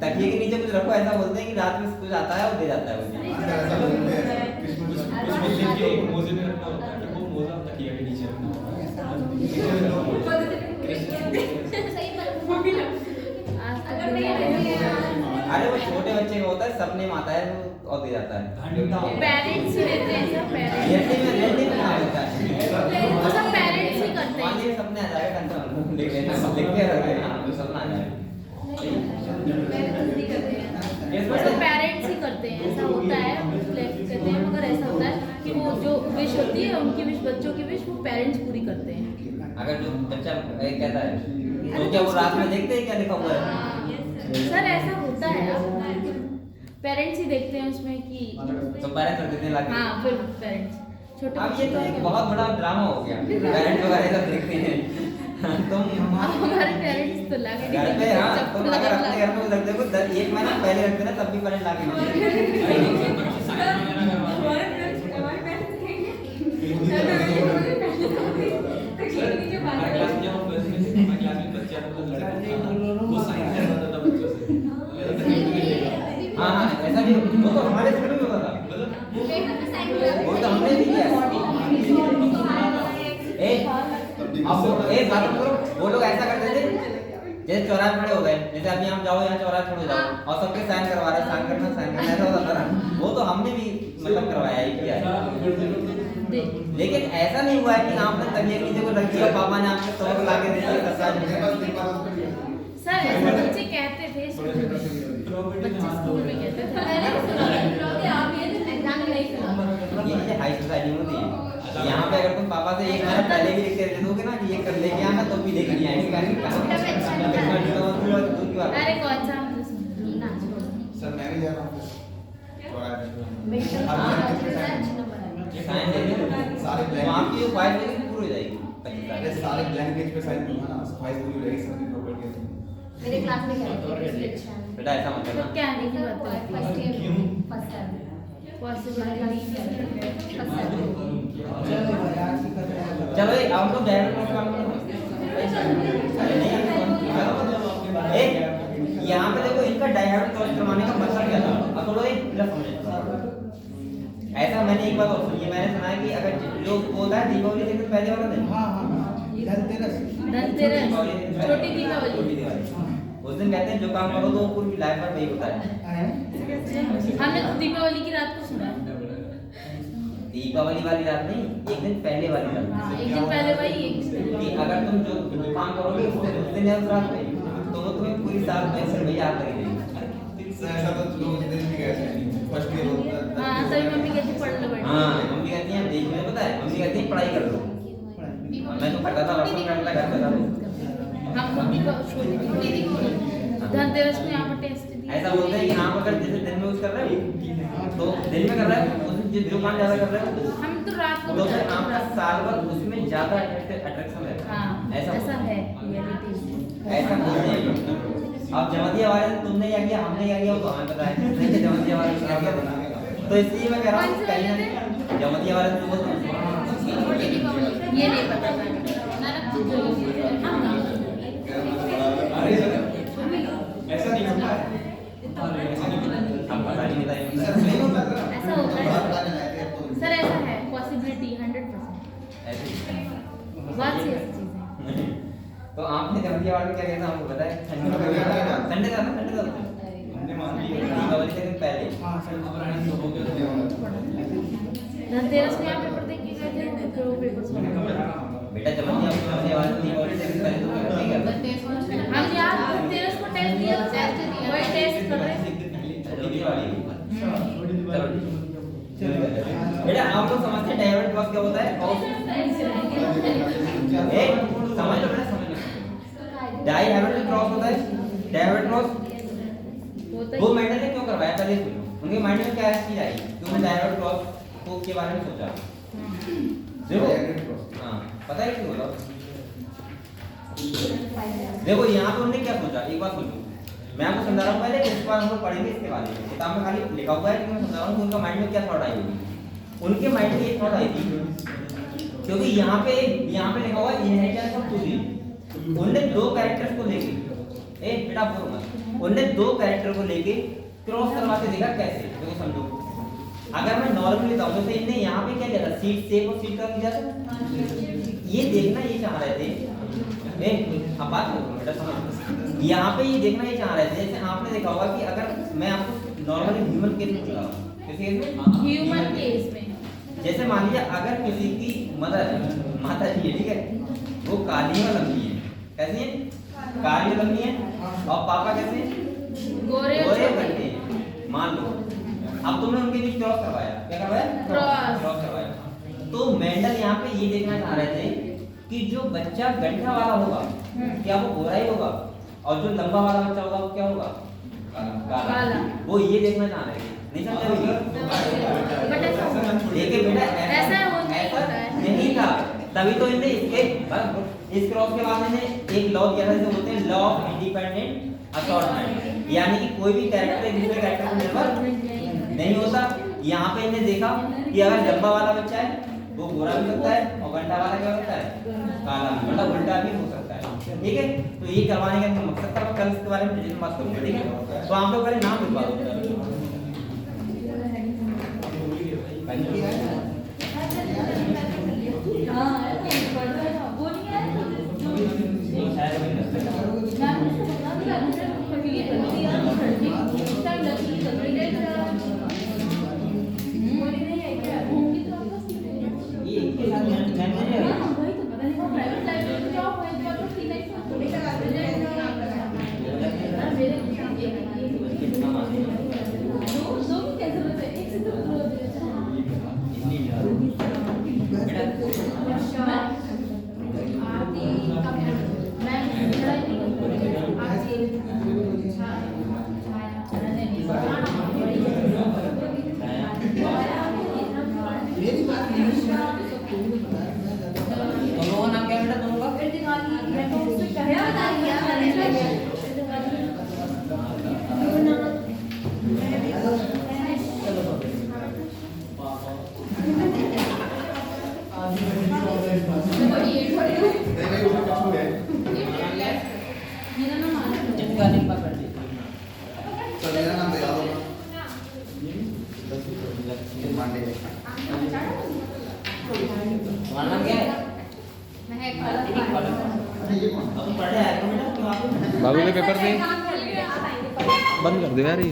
तकिए के नीचे कुछ रखो, ऐसा बोलते हैं कि रात में कुछ आता है और दे जाता है मुझे। कुछ लिख के मोजे में रखना होता है, वो मोजा तकिए के नीचे रखना होता अरे वो छोटे बच्चे का होता है, सपने में आता है वो और दे जाता है। पेरेंट्स ही देते हैं सब, रियलिटी में कहाँ होता है? वो सब पेरेंट्स ही करते मान हैं। लीजिए सपने आ जाएगा, टेंशन लिख लेना, लिख के रख देना, तो सपना आ जाएगा। वो सब पेरेंट्स ही करते हैं, ऐसा होता है। कहते हैं मगर ऐसा होता है कि वो जो विश होती है उनकी विश, बच्चों की विश, वो पेरेंट्स पूरी करते हैं। अगर जो बच्चा कहता है तो क्या वो रात में देखते हैं क्या लिखा हुआ है? सर ऐसा होता है, पेरेंट्स ही देखते हैं उसमें कि तो पेरेंट्स रख देते हैं लाके। हाँ, फिर पेरेंट्स छोटे अब ये तो एक बहुत बड़ा ड्रामा हो गया, पेरेंट्स वगैरह सब देखते हैं। तुम हमारे पेरेंट्स तो लाके नहीं घर पे देखते, हाँ जब तुम खुला अगर खुला। अपने घर में रख देखो 1 महीना पहले रखते ना तब भी पेरेंट्स लाके नहीं देते। हमारे क्लास में जब हम बच्चे थे, हमारे क्लास में बच्चे आता था लड़का था, वो साइन करवाता था बच्चों से। हाँ हाँ ऐसा भी वो तो हमारे स्कूल में होता था, वो तो हमने भी किया। अब एक बात करो, वो लोग ऐसा करते थे जैसे चौराहे खड़े हो गए, जैसे अभी हम जाओ यहाँ चौराहे खड़े हो जाओ और सबके साइन करवा रहे, साइन करना ऐसा होता था ना। वो तो हमने भी मतलब करवाया ही किया है। लेकिन ऐसा नहीं हुआ है कि आपने तकिए के नीचे को रख दिया, पापा ने आपके तोड़ ला के दिया सर ऐसा बच्चे कहते थे बच्चे स्कूल में कहते थे। ये हाई सोसाइटी में होती है। यहाँ पे अगर तुम पापा से 1 महीना पहले भी लिख के दे दोगे ना कि ये कर लेके आना तो भी लेके नहीं आएंगे। अरे कौन सा सर मैं भी जा रहा हूँ साइन दे दो, सारे तो आपकी जो फाइल है पूरी हो जाएगी 25 अरे साल। सारे ब्लैंक पेज पे साइन दूंगा ना, सफाई पूरी हो जाएगी सबकी प्रॉपर्टी। मेरे क्लास में क्या है? बेटा ऐसा मत तो करना। क्या आने की बात है? फर्स्ट ईयर फर्स्ट ईयर चलो भाई आज ही कर रहे हैं। चलो एक हम लोग डायरेक्ट नोट काम करो। एक यहाँ पे देखो इनका डायरेक्ट क्रॉस करवाने का मतलब क्या था? अब थोड़ा एक प्लस समझो। ऐसा मैंने एक बात और सुनी है, मैंने सुना है कि अगर जो वो होता है दीपावली से पहले वाला दिन, हाँ हाँ धनतेरस धनतेरस, छोटी छोटी दीपावली। दिवाली, उस दिन कहते हैं जो काम करो तो पूरी लाइफ भर वही होता है। हमने तो दीपावली की रात को सुना है। दीपावली वाली रात नहीं, एक दिन पहले वाली रात, हाँ, एक दिन पहले वही, एक दिन पहले। कि अगर तुम जो काम करोगे उस दिन या उस रात में, तो वो तुम्हें पूरी साल में से वही याद करेगी। ऐसा तो लोग इस दिन भी कहते हैं फर्स्ट ईयर होता है। हाँ सही, मम्मी कहती पढ़ लो बेटा। हाँ मम्मी कहती है देख में पता है, मम्मी कहती है पढ़ाई कर लो। मैं तो करता था, वर्षों करता था। हम मम्मी को छोटी दीपावली धनतेरस को यहाँ पर टेस्ट दिया। ऐसा बोलते हैं कि आप अगर जैसे दिन में यूज कर रहे हो तो दिन में कर रहे हो, उस दिन जो काम ज्यादा कर रहे हो हम तो रात को तो फिर आपका साल भर उसमें ज्यादा अट्रैक्शन रहता है। हाँ ऐसा है रियलिटी। ऐसा बोलते हैं। अब जमतिया वाले ने तुमने क्या किया, हमने क्या किया वो तो हमें पता है, नहीं जमतिया वाले ने क्या किया तो इसलिए मैं कह रहा हूँ कहीं ना कहीं जमतिया वाले तो बोलते हैं छोटी दीपावली ये नहीं पता था। ऐसा नहीं होता है। अब पता नहीं बताइए। ऐसा होता है सर, ऐसा है पॉसिबिलिटी 100%। ऐसे बहुत सी ऐसी चीजें तो आपने जमतिया वाले में क्या कहना हमको बताया? संडे था ना, संडे था हमने मान लिया दीपावली से दिन पहले। हाँ सर धनतेरस में आप पेपर देख के गए थे जो पेपर सुना बेटा जमतिया वाले दीपावली से दिन पहले तो नहीं करते। हम यार धनतेरस को टेस्ट दिया था, वही टेस्ट कर रहे हैं। बेटा आप लोग समझते हैं डायवर्ट क्रॉस क्या होता है? समझ लो बेटा, समझ लो। डायवर्ट क्रॉस होता है, डायवर्ट क्रॉस वो मेंडल ने क्यों करवाया पहले सुनो। उनके माइंड में क्या चीज आई कि उन्होंने डायवर्ट क्रॉस को के बारे में सोचा। देखो हाँ पता है क्यों बोला? देखो यहाँ पे उन्होंने क्या सोचा, एक बात सोचो, मैं आपको समझा रहा हूँ पहले, इस बार हम लोग पढ़ेंगे इसके बारे में, किताब में खाली लिखा हुआ है कि मैं समझा रहा हूँ उनका माइंड में क्या थॉट आई होगी। उनके माइंड में ये थॉट आई थी क्योंकि यहाँ पे लिखा हुआ है इनहेरिटेंस ऑफ टू। उन्होंने दो कैरेक्टर्स को लेके बेटा बोलो मत, उन्होंने दो कैरेक्टर को लेके क्रॉस करवा के देखा कैसे। देखो समझो, अगर मैं नॉर्मली बताऊं तो इनने यहाँ पे क्या किया था, सीट सेव और सीट का किया था। ये देखना ये चाह रहे थे, अब बात करो बेटा समझ, यहाँ पे ये देखना ये चाह रहे थे, जैसे आपने देखा होगा कि अगर मैं आपको नॉर्मली ह्यूमन केस में बताऊं, किस केस में? ह्यूमन केस में जैसे मान लीजिए अगर किसी की मदर माता जी है, ठीक है, वो काली और लंबी है, कैसी है? काली और लंबी है, और पापा कैसे हैं? गोरे और गोरे छोटे। बनते हैं। मान लो अब तुमने उनके बीच क्रॉस करवाया, क्या करवाया? क्रॉस करवाया। तो मेंडल यहाँ पे ये देखना चाह रहे थे कि जो बच्चा गड्ढा वाला होगा क्या वो गोरा ही होगा, और जो लंबा वाला बच्चा होगा वो क्या होगा? काला। वो ये देखना चाह रहे थे, नहीं समझे? बट ऐसा देखिए बेटा ऐसा हो नहीं होता है। नहीं था, तभी तो इनने इस क्रॉस के बाद इन्हें एक लॉ दिया था जिसे बोलते हैं लॉ ऑफ इंडिपेंडेंट असॉर्टमेंट, यानी कि कोई भी कैरेक्टर एक दूसरे कैरेक्टर पर निर्भर नहीं होता। यहाँ पे इन्हें देखा कि अगर लंबा वाला बच्चा है वो गोरा भी सकता है और गड्ढा वाला क्या होता है? काला, मतलब उल्टा भी हो सकता है। ठीक है, तो ये करवाने का मकसद था। मैं कल इसके बारे में डिटेल में बात करूंगा, ठीक है? तो आप लोग पहले नाम लिखवा दो। मेरी बात नहीं है, सब तुमने बताया, मैं ज्यादा दोनों का नाम क्या है बेटा? दोनों का जिनका नहीं पकड़ ली। मेरा नाम याद होगा। मांडे तुम्हारा नाम क्या है? महक अरे ये कौन अब तुम पढ़ रहे हैं तो बेटा क्यों आप बाबू के पेपर दे बंद कर दो यार ये